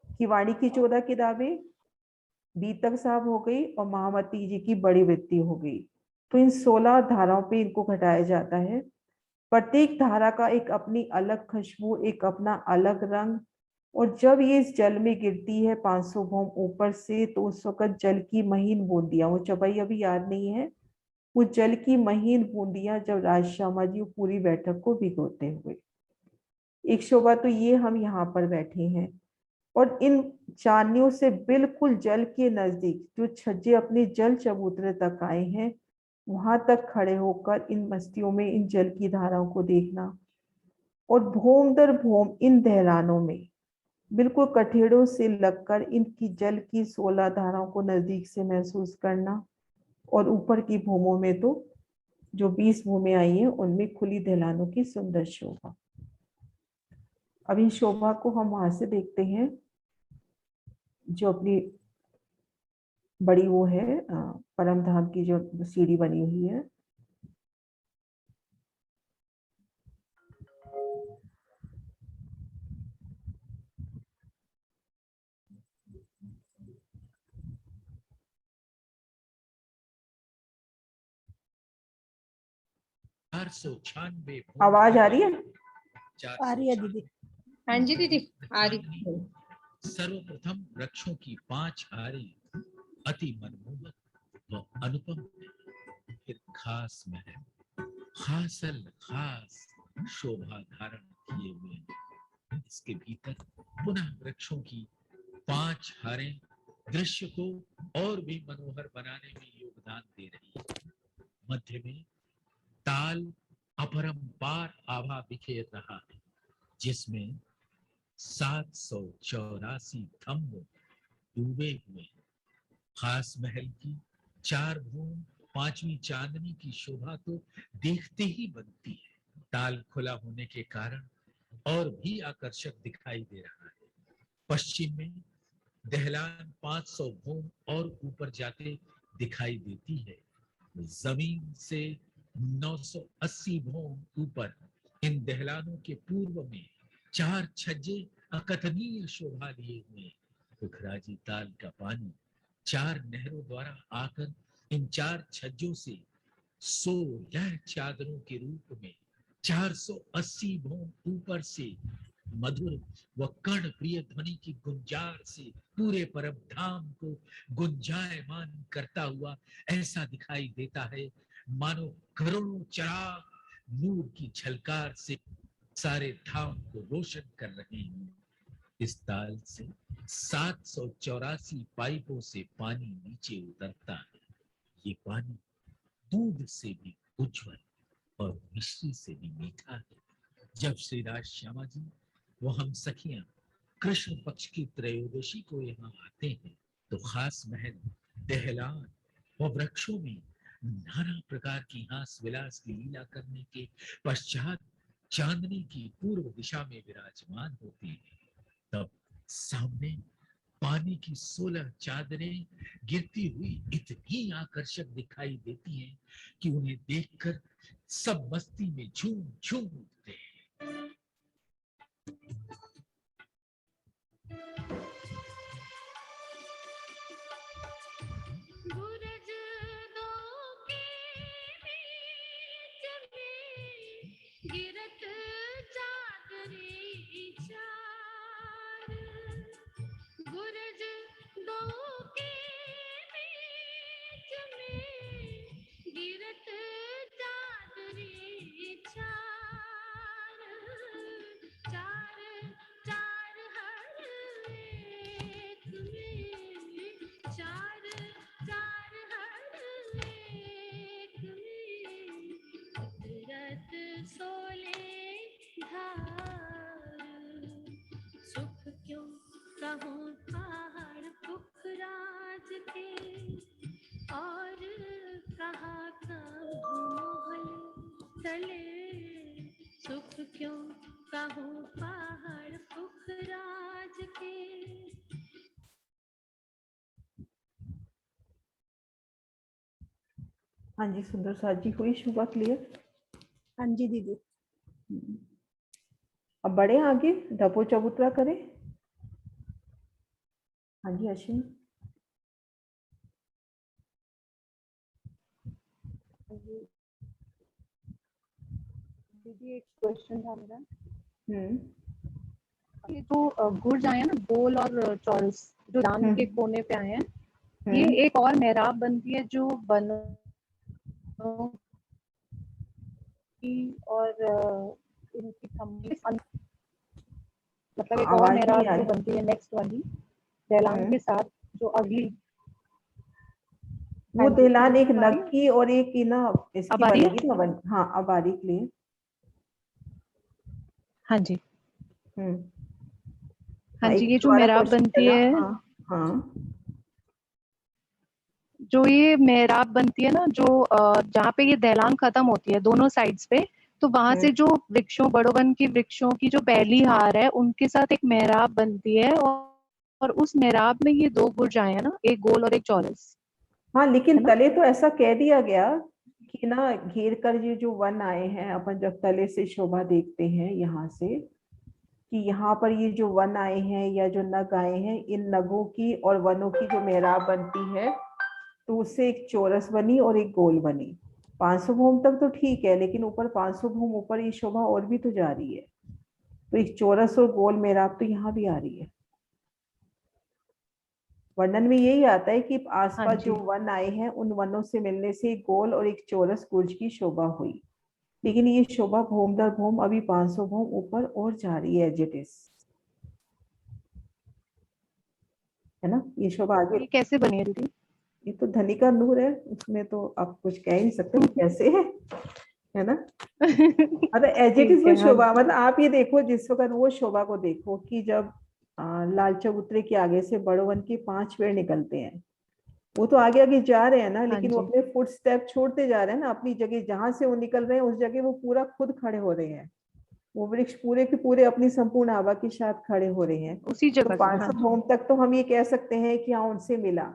कि वाणी की 14 किताबें, बीतक साहब हो गई और महामती जी की बड़ी वृत्ति हो गई, तो इन 16 धाराओं पे इनको घटाया जाता है। प्रत्येक धारा का एक अपनी अलग खुशबू, एक अपना अलग रंग, और जब ये इस जल में गिरती है 500 भौम ऊपर से, तो उस वक्त जल की महीन बूंदियां, वो चौपाई अभी याद नहीं है, वो जल की महीन बूंदियां जब राज श्यामा जी पूरी बैठक को भिगोते हुए। एक शोभा तो ये हम यहाँ पर बैठे हैं, और इन चांदनियों से बिल्कुल जल के नजदीक जो छज्जे अपने जल चबूतरे तक आए हैं, वहां तक खड़े होकर इन मस्तियों में इन जल की धाराओं को देखना, और भूम दर भूम इन दहलानों में बिल्कुल कठेड़ों से लगकर इनकी जल की 16 धाराओं को नजदीक से महसूस करना, और ऊपर की भूमों में तो जो 20 भूमें आई हैं उनमें खुली दहलानों की सुंदर शोभा। अब इन शोभा को हम वहां से देखते हैं जो अपनी बड़ी वो है परम धाम की जो सीढ़ी बनी हुई है। आवाज आ रही है? आ रही है दीदी। हाँ जी दीदी, आ रही। सर्वप्रथम वृक्षों की 5 हारें अति मनमोहक व अनुपम, फिर खास महल खासल खास शोभा धारण किए हुए, इसके भीतर पुनः वृक्षों की 5 हारें दृश्य को और भी मनोहर बनाने में योगदान दे रही है। मध्य में ताल अपरंपार आभा बिखेर रहा है, जिसमें 784 थंब डूबे हुए। खास महल की 4 भूम 5वीं चांदनी की शोभा तो देखते ही बनती है। ताल खुला होने के कारण और भी आकर्षक दिखाई दे रहा है। पश्चिम में दहलान 500 भूम और ऊपर जाते दिखाई देती है। जमीन से 980 भूम ऊपर इन दहलानों के पूर्व में 4 छज्जे अकथनीय शोभा लिए हुए। पुखराजी ताल का पानी 4 नहरों द्वारा आकर इन 4 छज्जों से 16 चादरों के रूप में 480 भूम ऊपर से मधुर व कर्ण प्रिय ध्वनि की गुंजार से पूरे परम धाम को गुंजायमान करता हुआ ऐसा दिखाई देता है मानो करोड़ों चिराग नूर की झलकार से सारे धाम को रोशन कर रहे हैं। इस ताल से 784 पाइपों से पानी नीचे उतरता है। ये पानी दूध से भी उज्जवल और मिश्री से भी मीठा है। जब श्री राज श्यामा जी वो हम सखियां कृष्ण पक्ष की त्रयोदशी को यहाँ आते हैं तो खास महल दहलान व वृक्षों में नाना प्रकार की हास विलास की लीला करने के पश्चात चांदनी की पूर्व दिशा में विराजमान होती है। तब सामने पानी की 16 चादरें गिरती हुई इतनी आकर्षक दिखाई देती हैं कि उन्हें देखकर सब मस्ती में झूम झूम उठते हैं। गिरत चादरी चार, गुरज दो के बीच में गिरत चादरी चार, चार चार हर एक में, चार चार हर एक में, उतरत सोले धार, सुख क्यों कहूँ पहाड़ पुखराज के, और कहा महल तले, सुख क्यों कहूँ पहाड़ पुखराज के। हाँ जी सुंदर साथ जी, हुई शुभा क्लियर? हाँ जी दीदी। अब बढ़े आगे, डबो चबूतरा करें। हाँ जी अश्विन। दीदी एक क्वेश्चन था मेरा। ये जो गुर्ज आए हैं ना, गोल और चौरस जो दान के कोने पे आए हैं, ये एक और मेहराब बनती है जो बनों की और इनकी मतलब एक और मेहराब जो बनती है नेक्स्ट वाली दहलान के साथ, जो अगली वो दहलान एक नग की और एक की ना इसकी बनेगी ना बन। हाँ अब आ रही क्लियर। हाँ जी हाँ जी, ये जो मेहराब बनती है, हाँ जो ये मेहराब बनती है ना, जो जहाँ पे ये दहलान खत्म होती है दोनों साइड्स पे, तो वहां से जो वृक्षों बड़ो वन की वृक्षों की जो पहली हार है उनके साथ एक मेहराब बनती है, और उस मेहराब में ये 2 गुर्ज आए हैं ना, एक गोल और एक चौरस। हाँ लेकिन तले तो ऐसा कह दिया गया कि ना घेर कर ये जो वन आए हैं, अपन जब तले से शोभा देखते हैं यहाँ से, कि यहाँ पर ये जो वन आए हैं या जो नग आए हैं, इन नगों की और वनों की जो मेहराब बनती है तो उससे एक चौरस बनी और एक गोल बनी। 500 भूम तक तो ठीक है, लेकिन ऊपर 500 भूम ऊपर ये शोभा और भी तो जा रही है, तो एक चौरस और गोल मेहराब तो यहाँ भी आ रही है। वर्णन में यही आता है कि आसपास जो वन आए हैं उन वनों से मिलने से एक गोल और एक चौरस गुर्ज की शोभा हुई, लेकिन ये शोभा भूम दर भूम अभी 500 भूम ऊपर और जा रही है, एज इट इज, है ना। ये शोभा आगे कैसे बनी है दीदी? ये तो धनी का नूर है, उसमें तो आप कुछ कह ही नहीं सकते कैसे है ना। मतलब एज इट इज ठीक वो है, हाँ शोभा, जी। मतलब आप ये देखो जिस वक्त वो शोभा को देखो कि जब लाल चबूतरे के आगे से बड़वन के 5 पेड़ निकलते हैं, वो तो आगे आगे जा रहे हैं ना, हाँ लेकिन वो जी। अपने फुट स्टेप छोड़ते जा रहे हैं ना, अपनी जगह जहां से वो निकल रहे हैं उस जगह वो पूरा खुद खड़े हो रहे हैं। वो वृक्ष पूरे के पूरे अपनी संपूर्ण आभा के साथ खड़े हो रहे हैं। उसी तो जगह से, हाँ 500 जी। होम तक तो हम ये कह सकते हैं कि हाँ उनसे मिला,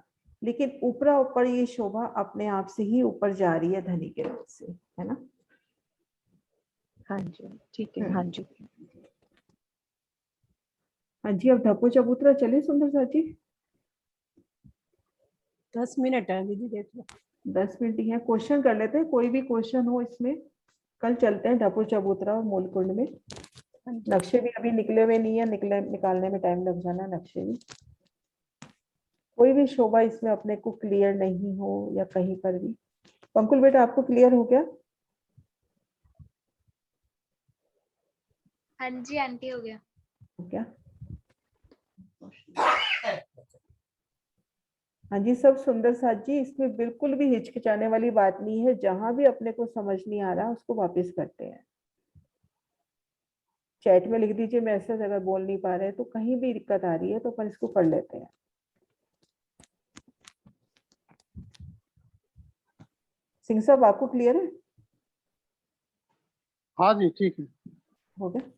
लेकिन ऊपरा ऊपर ये शोभा अपने आप से ही ऊपर जा रही है धनी के रथ से, है ना। हाँ जी, ठीक है, हाँ जी। हाँ जी, अब धपो चबूतरा चले सुंदर सा जी। 10 मिनट है दीदी, देख लो। 10 मिनट ही है, क्वेश्चन कर लेते हैं, कोई भी क्वेश्चन हो इसमें। कल चलते हैं ढपो चबूतरा और मूलकुंड में। नक्शे भी अभी निकले हुए नहीं है, निकालने में टाइम लग जाना नक्शे भी। कोई भी शोभा इसमें अपने को क्लियर नहीं हो या कहीं पर भी। पंकुल बेटा आपको क्लियर हो गया? हाँ जी आंटी, हो गया। हो गया। हाँ जी, सब सुंदर साथ जी, इसमें बिल्कुल भी हिचकिचाने वाली बात नहीं है। जहां भी अपने को समझ नहीं आ रहा उसको वापस करते हैं। चैट में लिख दीजिए मैसेज, अगर बोल नहीं पा रहे तो कहीं भी दिक्कत आ रही है तो अपन इसको पढ़ लेते हैं। सिंह साहब आपको क्लियर है? हाँ जी, ठीक है। हो गया।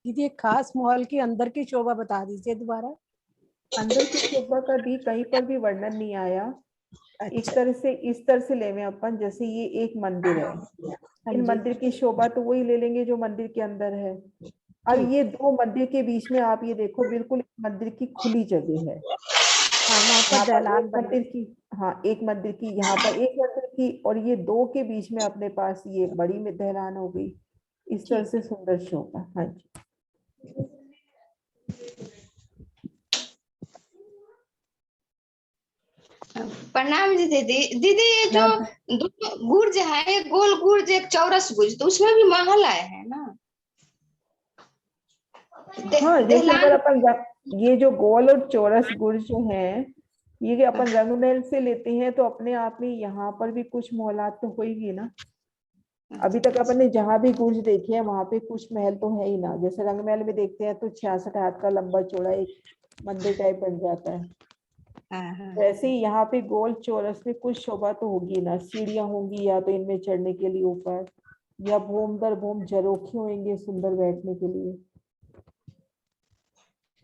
दीदी एक खास महल की अंदर की शोभा बता दीजिए दोबारा। अंदर की शोभा का भी कहीं पर भी वर्णन नहीं आया। एक अच्छा, तरह से इस तरह से लेवे अपन, जैसे ये एक मंदिर है, हाँ इन जी, मंदिर की शोभा तो वही ले लेंगे जो मंदिर के अंदर है। अब ठीक। ये दो मंदिर के बीच में आप ये देखो, बिल्कुल मंदिर की खुली जगह है। हाँ, वहाँ यहाँ पर पर दहलान एक बना मंदिर है। की, हाँ एक मंदिर की, यहाँ पर एक मंदिर की, और ये दो के बीच में अपने पास ये बड़ी में दहलान हो गई। इस तरह ठीक से है। सुंदर शोभा। हाँ जी। प्रणाम जी दीदी। दीदी ये जो नाम। दो गुर्ज है, एक गोल गुर्ज एक चौरस गुर्ज, तो उसमें भी महल आए हैं ना? हाँ जैसे अगर दहलान। अपन ये जो गोल और चौरस गुण जो है, ये अपन रंग महल से लेते हैं तो अपने आप में यहाँ पर भी कुछ मोहलात तो होगी ना। अभी तक अपन ने जहां भी गुर्ज देखे हैं वहां पे कुछ महल तो है ही ना। जैसे रंग महल में देखते हैं तो 66 हाथ का लंबा चौड़ा एक मंदिर टाइप बन जाता है। हाँ हाँ। वैसे ही यहाँ पे गोल चौरस में कुछ शोभा तो होगी ना, सीढ़ियां होंगी या तो इनमें चढ़ने के लिए ऊपर, या भूम दर भूम झरोखे होंगे सुंदर बैठने के लिए।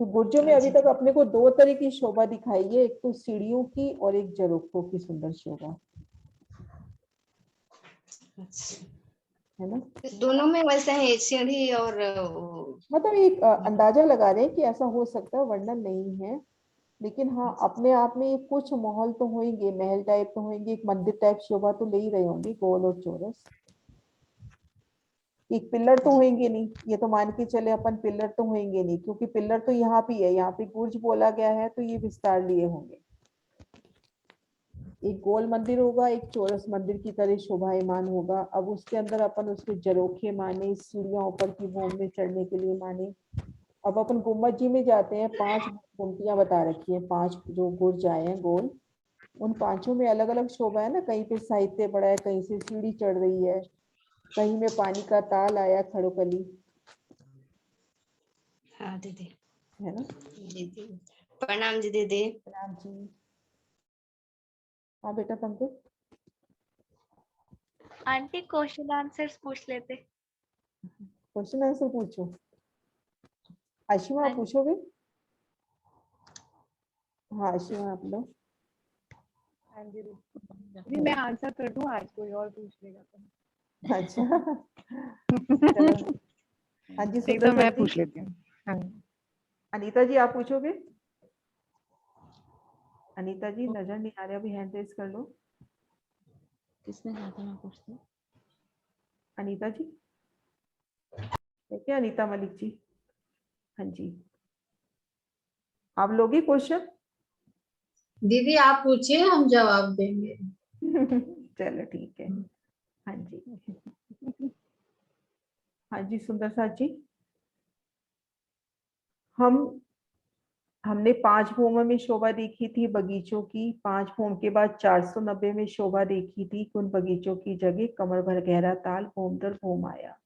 तो गुर्जों में अभी अच्छा तक अपने को दो तरह की शोभा दिखाई है, एक तो सीढ़ियों की और एक झरोखों की सुंदर शोभा, अच्छा। है ना। दोनों में वैसे है सीढ़ी और मतलब एक अंदाजा लगा रहे हैं कि ऐसा हो सकता है, वर्णन नहीं है। लेकिन हाँ अपने आप में ये कुछ महल तो होंगे, महल टाइप तो होंगे, एक मंदिर टाइप शोभा तो ले ही रहे होंगे गोल और चौरस। एक पिलर तो होंगे नहीं, ये तो मान के चले अपन, पिलर तो होंगे नहीं, क्योंकि पिलर तो यहाँ पे है, यहाँ पे गुर्ज बोला गया है तो ये विस्तार लिए होंगे। एक गोल मंदिर होगा, एक चौरस मंदिर की तरह शोभायमान होगा। अब उसके अंदर अपन उसके झरोखे माने, सीढ़ियां ऊपर की भूमि में चढ़ने के लिए माने। अब अपन गुम्बद जी में जाते हैं, 5 गुमटियां बता रखी हैं, 5 जो गुर्ज आए हैं गोल, उन पांचों में अलग अलग शोभा है ना। कहीं पे साहित्य पड़ा है, कहीं से सीढ़ी चढ़ रही है, कहीं में पानी का ताल आया खड़ोकली, हाँ दीदी। है ना। दीदी प्रणाम जी दीदी। राम जी। हाँ बेटा पंकज। आंटी क्वेश्चन आंसर्स पूछ लेते। क्वेश्चन आंसर पूछो। आशिमा हाँ आप जी। पूछोगे? हाँ आशिमा आप लो। हाँ जी दीदी, मैं आंसर कर दूं, आज कोई और पूछ लेगा तो। अच्छा चलो। हाँ जी एक सुंदर तो सर मैं जी। पूछ लेती हूँ। हाँ। अनीता जी आप पूछोगे? अनीता जी नजर नहीं आ रहा, अभी हैंड रेज कर लो। किसने कहा था मैं पूछती हूँ? अनीता जी है क्या? अनीता मलिक जी। हाँ जी, आप लोगे क्वेश्चन? दीदी आप पूछिए, हम जवाब देंगे। चलो ठीक है। हाँ जी। हाँ जी सुंदर साथ जी। हम हमने 5 भूमों में शोभा देखी थी बगीचों की। 5 भूम के बाद 490 में शोभा देखी थी उन बगीचों की जगह कमर भर गहरा ताल भूम दर भूम आया।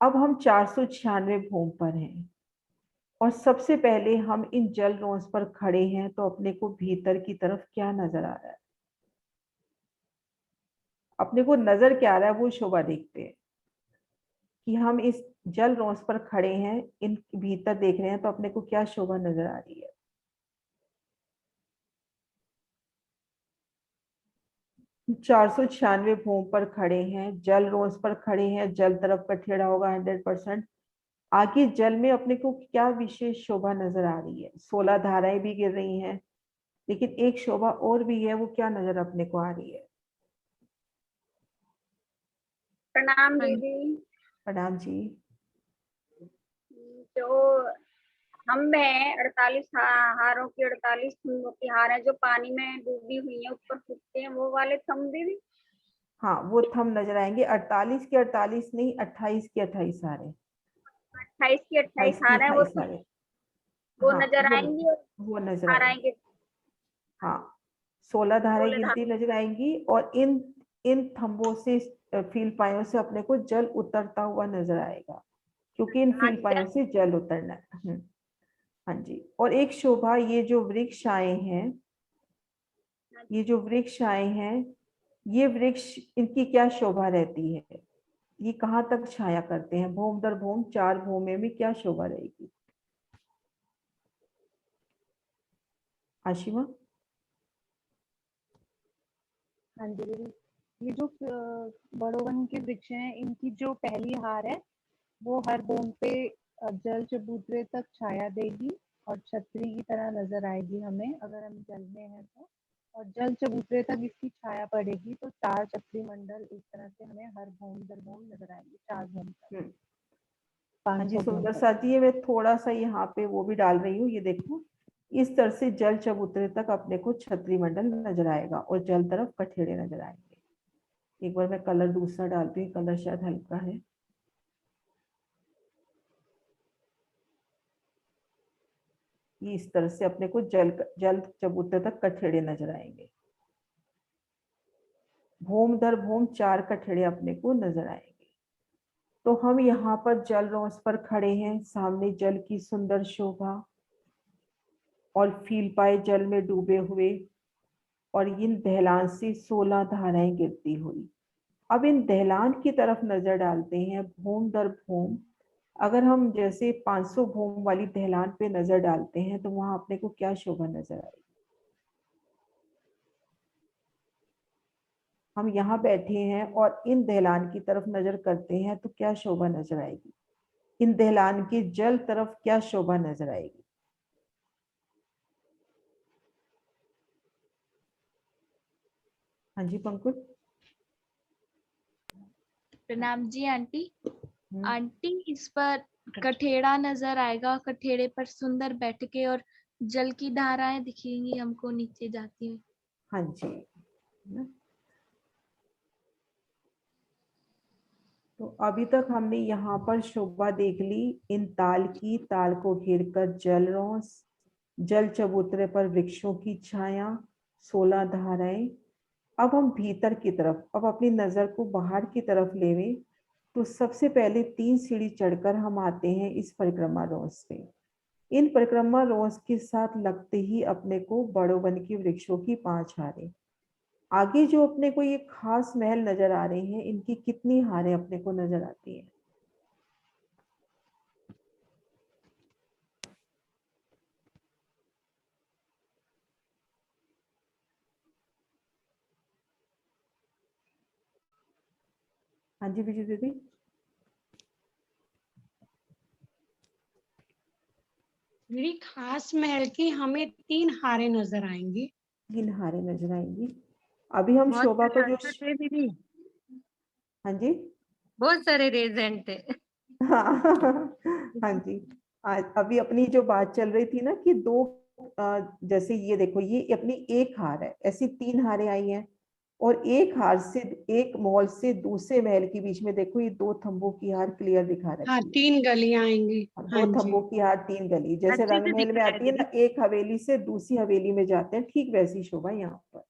अब हम 496 भूम पर हैं और सबसे पहले हम इन जल रोंस पर खड़े हैं तो अपने को भीतर की तरफ क्या नजर आ रहा है? अपने को नजर क्या आ रहा है वो शोभा देखते हैं कि हम इस जल रोंस पर खड़े हैं, इन भीतर देख रहे हैं तो अपने को क्या शोभा नजर आ रही है? 496 भूम पर खड़े हैं, जल रोंस पर खड़े हैं, जल तरफ का ठेड़ा होगा 100%। आगे जल में अपने को क्या विशेष शोभा नजर आ रही है? 16 धाराएं भी गिर रही हैं, लेकिन एक शोभा और भी है, वो क्या नजर अपने को आ रही है? प्रणाम दीदी। प्रणाम जी। जो हम हैं 48 हारों की 48 थम्बों की हार है जो पानी में डूबी हुई है, ऊपर फूटते हैं, वो वाले थम दीदी। हाँ, वो थम नजर आएंगे। 48 के 48 नहीं, 28 के 28 हारे। 28 की 28 हार है, 28 हारे। वो हाँ, नजर आएंगी और वो नजर हार आएंगे। आएंगे। हाँ, 16 धाराएं 16 गिरती नजर आएंगी और इन इन थंबों से, फील पायों से अपने को जल उतरता हुआ नजर आएगा, क्योंकि इन फील पायों से जल उतरना है। हाँ जी। और एक शोभा, ये जो वृक्ष आए हैं, ये जो वृक्ष आए हैं, ये वृक्ष, इनकी क्या शोभा रहती है? ये कहाँ तक छाया करते हैं? भूम दर भूम 4 भूमे में क्या शोभा रहेगी? आशिमा? हाँ जी दीदी, ये जो बड़ोवन के वृक्ष हैं, इनकी जो पहली हार है वो हर बूंद पे जल चबूतरे तक छाया देगी और छतरी की तरह नजर आएगी हमें, अगर हम जल में हैं तो। और जल चबूतरे तक इसकी छाया पड़ेगी तो 4 छतरी मंडल इस तरह से हमें हर बूंद दर बूंद नजर आएंगे, 4 बूंद तक, हाँ जी 500 बूंद सुंदर तक। साथी, ये मैं थोड़ा सा यहाँ पे वो भी डाल रही हूँ, ये देखो। इस तरह से जल चबूतरे तक अपने को छतरी मंडल नजर आएगा और जल तरफ कठेड़े नजर आएंगे। एक बार मैं कलर दूसरा डालती हूँ, कलर शायद हल्का है। ये इस तरह से अपने को जल चबूतरे तक कठेड़े नजर आएंगे। भूम दर भूम 4 कठेड़े अपने को नजर आएंगे। तो हम यहाँ पर जल रोंस पर खड़े हैं, सामने जल की सुंदर शोभा और फील पाए जल में डूबे हुए, और इन दहलान से 16 धाराएं गिरती हुई। अब इन दहलान की तरफ नजर डालते हैं, भूम दर भूम। अगर हम जैसे 500 भूम वाली दहलान पे नजर डालते हैं तो वहां अपने को क्या शोभा नजर आएगी? हम यहाँ बैठे हैं और इन दहलान की तरफ नजर करते हैं तो क्या शोभा नजर आएगी? इन दहलान के जल तरफ क्या शोभा नजर आएगी? हाँ जी पंकुल। प्रणाम जी आंटी। आंटी इस पर कठेड़ा नजर आएगा, कठेड़े पर सुंदर बैठ के और जल की धाराएं दिखेंगी हमको नीचे जाती हुई। हाँ जी। तो अभी तक हमने यहाँ पर शोभा देख ली इन ताल की, ताल को घेर कर जल रोंस, जल चबूतरे पर वृक्षों की छाया, 16 धाराएं। अब हम भीतर की तरफ, अब अपनी नजर को बाहर की तरफ लेवे तो सबसे पहले 3 सीढ़ी चढ़कर हम आते हैं इस परिक्रमा रोंस पे। इन परिक्रमा रोंस के साथ लगते ही अपने को बड़ो वन की वृक्षों की 5 हारें। आगे जो अपने को ये खास महल नजर आ रहे हैं, इनकी कितनी हारें अपने को नजर आती हैं? हाँ जी विजय दीदी। मेरी खास महल की हमें 3 हारें नजर आएंगी। 3 हारें नजर आएंगी। अभी हम बहुत शोभा सारे को जो आंसर थे दीदी, हाँ जी बहुत सारे रीजन थे। हाँ हाँ जी। अभी अपनी जो बात चल रही थी ना कि 2, जैसे ये देखो, ये अपनी एक हार है, ऐसी 3 हारें आई हैं और एक हार से, एक महल से दूसरे महल के बीच में देखो ये दो थंबों की हार क्लियर दिखा रखी हाँ है। 3 गलियां आएंगी। दो हाँ जी थंबों की हार 3 गली, जैसे अच्छे रंग से महल दिख में रहा है आती है ना, दीदी। एक हवेली से दूसरी हवेली में जाते हैं, ठीक वैसी शोभा यहाँ पर।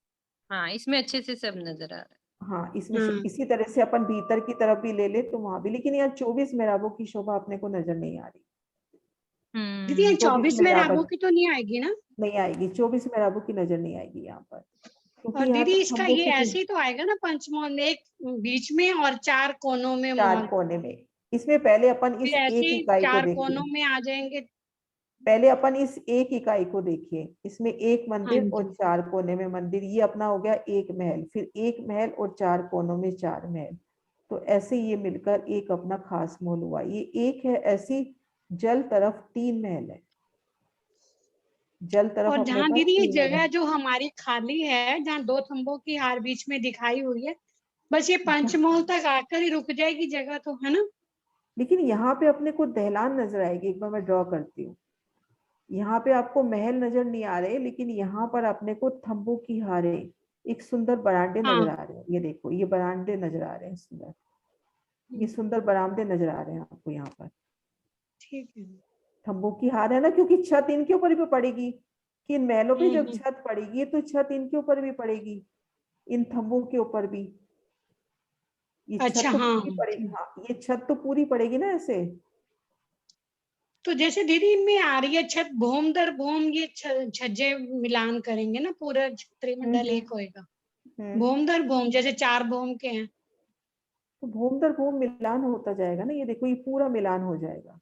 हाँ, इसमें अच्छे से सब नजर आ रहा है। हाँ, इसमें हाँ इसी तरह से अपन भीतर की तरफ भी ले ले तो वहां भी, लेकिन यहाँ 24 मेहराबों की शोभा अपने को नजर नहीं आ रही। दीदी ये 24 24 में मेहराब राबों की तो नहीं आएगी ना? नहीं आएगी, 24 मेहराबों की नजर नहीं आएगी यहाँ पर, क्योंकि और यहाँ दीदी तो इसका खम्भों ये की ऐसे ही तो आएगा ना, पंचमोहन एक बीच में और 4 कोनों में 4 महल, कोने में। इसमें पहले अपन इस फिर ऐसे एक ही इकाई को 4 कोनों देखिए, में आ जाएंगे। पहले अपन इस एक इकाई को देखिए, इसमें एक हाँ मंदिर और जी 4 कोने में मंदिर, ये अपना हो गया एक महल, फिर एक महल और 4 कोनों में 4 महल। तो ऐसे ये मिलकर एक अपना खास महल हुआ। ये एक है, ऐसी जल तरफ 3 महल है, जल तरफ और अपने जहाँ पास दीदी ये 3 महल जगह है। जो हमारी खाली है, जहाँ 2 थंबों की हार बीच में दिखाई हुई है, बस ये पंचमहल तक आकर ही रुक जाएगी जगह तो, है ना? लेकिन यहाँ पे अपने को दहलान नजर आएगी, एक बार मैं ड्रॉ करती हूँ। यहाँ पे आपको महल नजर नहीं आ रहे, लेकिन यहाँ पर अपने को थंबों की हारे, एक सुंदर बरामदे हाँ नजर आ रहे हैं। ये देखो, ये बरामदे नजर आ रहे हैं सुंदर, ये सुंदर बरामदे नजर आ रहे हैं आपको यहाँ पर। ठीक है। थंबों की हार है ना, क्योंकि छत इनके ऊपर भी पड़ेगी, कि इन महलों पे जब हम्म। छत पड़ेगी तो छत इनके ऊपर भी पड़ेगी, इन थंबों के ऊपर भी। ये छत अच्छा तो हाँ पूरी हाँ, पड़ेगी, ठीक। हाँ ये छत तो पूरी पड़ेगी ना ऐसे। तो जैसे दीदी इनमें आ रही है छत, भूम दर भूम ये छज्जे मिलान करेंगे ना, पूरा त्रिमंडल हम्म एक होएगा। हम्म। भूम दर भूम जैसे 4 भूम के हैं। तो भूम दर भूम मिलान होता जाएगा ना, ये देखो ये पूरा मिलान हो जाएगा।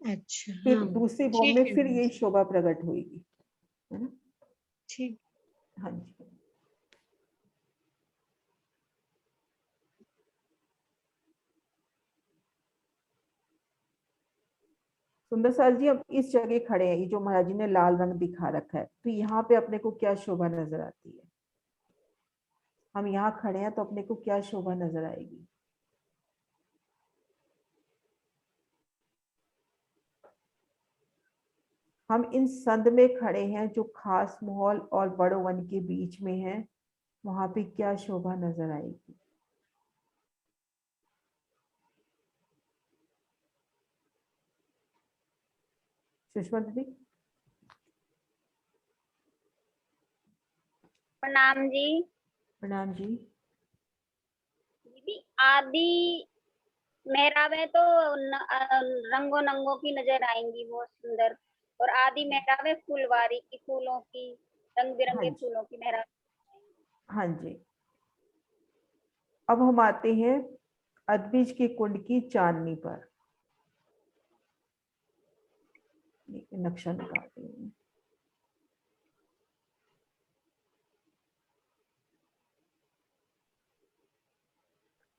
अच्छा फिर हाँ, दूसरी भूम ठीक में है फिर दीदी, ये शोभा प्रकट होगी, है ना। ठीक। हाँ जी। सुंदर साल जी, अब इस जगह खड़े हैं, ये जो महाराज जी ने लाल रंग दिखा रखा है, तो यहाँ पे अपने को क्या शोभा नजर आती है? हम यहाँ खड़े हैं तो अपने को क्या शोभा नजर आएगी? हम इन संद में खड़े हैं जो खास महल और बड़ो वन के बीच में है, वहां पे क्या शोभा नजर आएगी? सुषमा दीदी। प्रणाम जी। प्रणाम जी। दीदी आदि मेहराबें तो रंगों नंगों की नजर आएंगी, बहुत सुंदर। और आदि मेहराबें फुलवारी की, फूलों की, रंग हाँ बिरंगे जी। फूलों की मेहराब। हाँ जी। अब हम आते हैं अदबीज के कुंड की चांदनी पर। नक्शा निकालते हैं।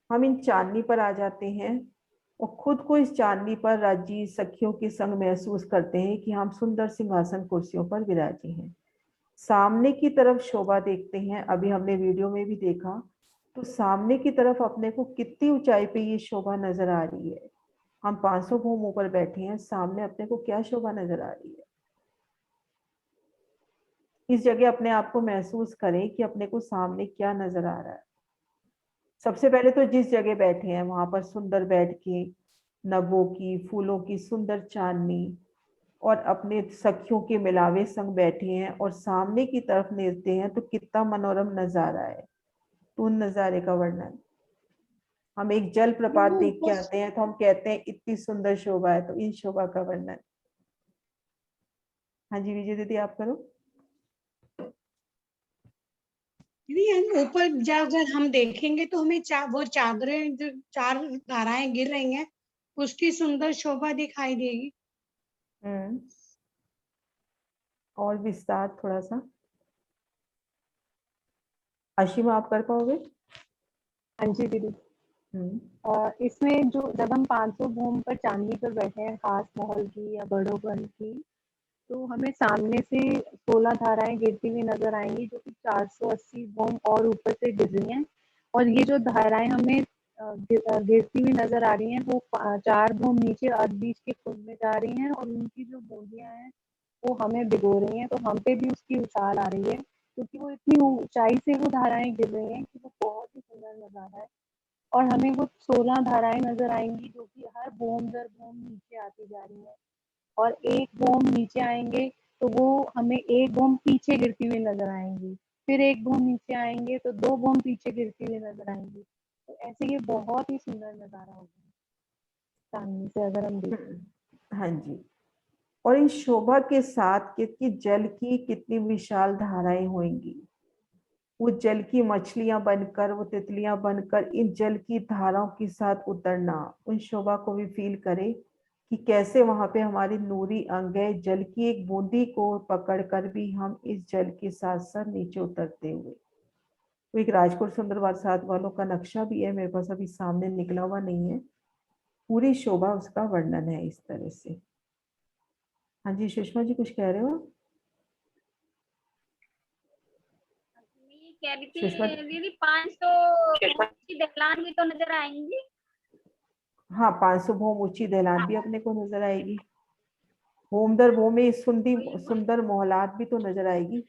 हम इन चांदनी पर आ जाते हैं और खुद को इस चांदनी पर राजी सखियों के संग महसूस करते हैं कि हम सुंदर सिंहासन कुर्सियों पर विराजे हैं। सामने की तरफ शोभा देखते हैं, अभी हमने वीडियो में भी देखा, तो सामने की तरफ अपने को कितनी ऊंचाई पे ये शोभा नजर आ रही है। हम 500 भूम ऊपर बैठे हैं, सामने अपने को क्या शोभा नजर आ रही है? इस जगह अपने आप को महसूस करें कि अपने को सामने क्या नजर आ रहा है। सबसे पहले तो जिस जगह बैठे हैं वहां पर सुंदर बैठ के नभों की, फूलों की सुंदर चांदनी और अपने सखियों के मिलावे संग बैठे हैं और सामने की तरफ देखते हैं तो कितना मनोरम नजारा है। तो उन नजारे का वर्णन, हम एक जल प्रपात वो देख के ऊपर आते हैं तो हम कहते हैं इतनी सुंदर शोभा है, तो इन शोभा का वर्णन। हाँ जी विजय दीदी, आप करो। दीदी ऊपर जब अगर हम देखेंगे तो हमें वो चादरें जो 4 धाराएं गिर रही हैं, उसकी सुंदर शोभा दिखाई देगी। और विस्तार थोड़ा सा अशीमा आप कर पाओगे? हाँ जी दीदी। इसमें जो जब हम 500 भूम पर चांदनी पर बैठे हैं, खास महल की या बड़ोबन की, तो हमें सामने से 16 धाराएं गिरती हुई नजर आएंगी, जो कि 480 भूम और ऊपर से गिर रही हैं। और ये जो धाराएं हमें गिरती हुई नजर आ रही हैं, वो 4 भूम नीचे अदबीज के कुंड में जा रही हैं और उनकी जो बूंदियां हैं वो हमें भिगो रही हैं, तो हम पे भी उसकी उछाल आ रही है। क्योंकि वो इतनी ऊंचाई से वो धाराएं गिर रही हैं कि वो बहुत ही सुंदर नजारा है। और हमें वो 16 धाराएं नजर आएंगी जो कि हर बूंद दर बूंद नीचे आती जा रही है। और एक बूंद नीचे आएंगे तो वो हमें एक बूंद पीछे गिरती हुई नजर आएंगी, फिर एक बूंद नीचे आएंगे तो 2 बूंद पीछे गिरती हुई नजर आएंगी। तो ऐसे ये बहुत ही सुंदर नजारा होगा सामने से अगर हम देखें। हाँ जी। और इन शोभा के साथ कि जल की कितनी विशाल धाराएं होंगी, वो जल की मछलियां बनकर, वो तितलियां बनकर इन जल की धाराओं के साथ उतरना, उन शोभा को भी फील करें कि कैसे वहां पे हमारी नूरी अंग है, जल की एक बूंदी को पकड़कर भी हम इस जल के साथ साथ नीचे उतरते हुए। तो एक राजकोट सुंदर बरसात वालों का नक्शा भी है मेरे पास, अभी सामने निकला हुआ नहीं है, पूरी शोभा उसका वर्णन है इस तरह से। हाँ जी सुषमा जी कुछ कह रहे हो? ये कह रही सुषमा थी दीदी 500 की ढलान भी तो नजर आएंगी। हाँ 500 भौम ऊंची ढलान भी अपने को नजर आएगी। भूम दर भूम में सुंदर मोहलात भी तो नजर आएगी।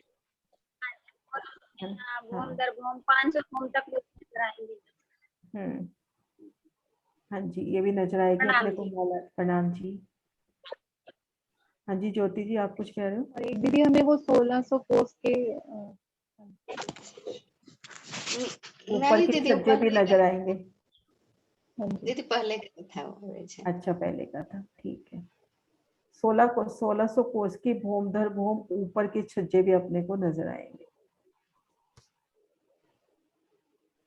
हाँ, घूम हाँ। दर घूम 500 घूम तक नजर आएंगी। हाँ जी ये भी नजर आएगी प्रणाम अपने को जी। मोहलात। प्रणाम जी। हाँ जी ज्योति जी आप कुछ कह रहे हो? और एक दीदी हमें वो 1600 कोस के ऊपर नहीं के दीदी छज्जे भी नजर आएंगे। दीदी पहले था वो वैसे। अच्छा पहले का था, ठीक है। 1600 कोस की भूम दर भूम ऊपर के छज्जे भी अपने को नजर आएंगे।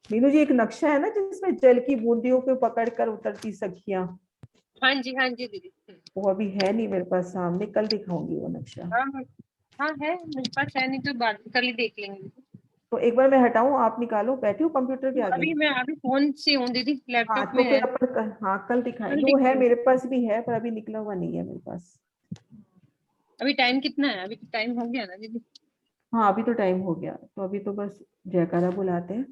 मीनू जी एक नक्शा है ना जिसमें जल की बूंदियों को पकड़कर उतरती सखियां, हाँ जी दीदी। वो अभी है नहीं मेरे पास सामने, कल दिखाऊंगी वो नक्शा। हाँ है मेरे पास है, नहीं तो बाद कल ही देख लेंगे। तो एक बार मैं हटाऊं, आप निकालो, बैठे हो कंप्यूटर के आगे? अभी फोन से हूँ दीदी, हाँ लैपटॉप तो में फिर है। अपन हाँ कल दिखाएंगे, कल वो है दिखाएंगे। मेरे पास भी है पर अभी निकला हुआ नहीं है मेरे पास। अभी टाइम कितना है? अभी तो टाइम हो गया ना दीदी? हाँ अभी तो टाइम हो गया, तो अभी तो बस जयकारा बुलाते हैं,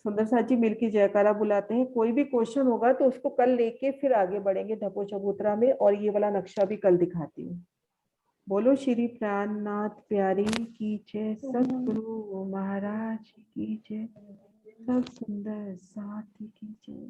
सुंदर साथ जी मिलके जयकारा बुलाते हैं। कोई भी क्वेश्चन होगा तो उसको कल लेके फिर आगे बढ़ेंगे ढपो चबूतरा में, और ये वाला नक्शा भी कल दिखाती हूँ। बोलो श्री प्राणनाथ प्यारी की जय, सतगुरु महाराज की जय, सब सुंदर साथी की जय।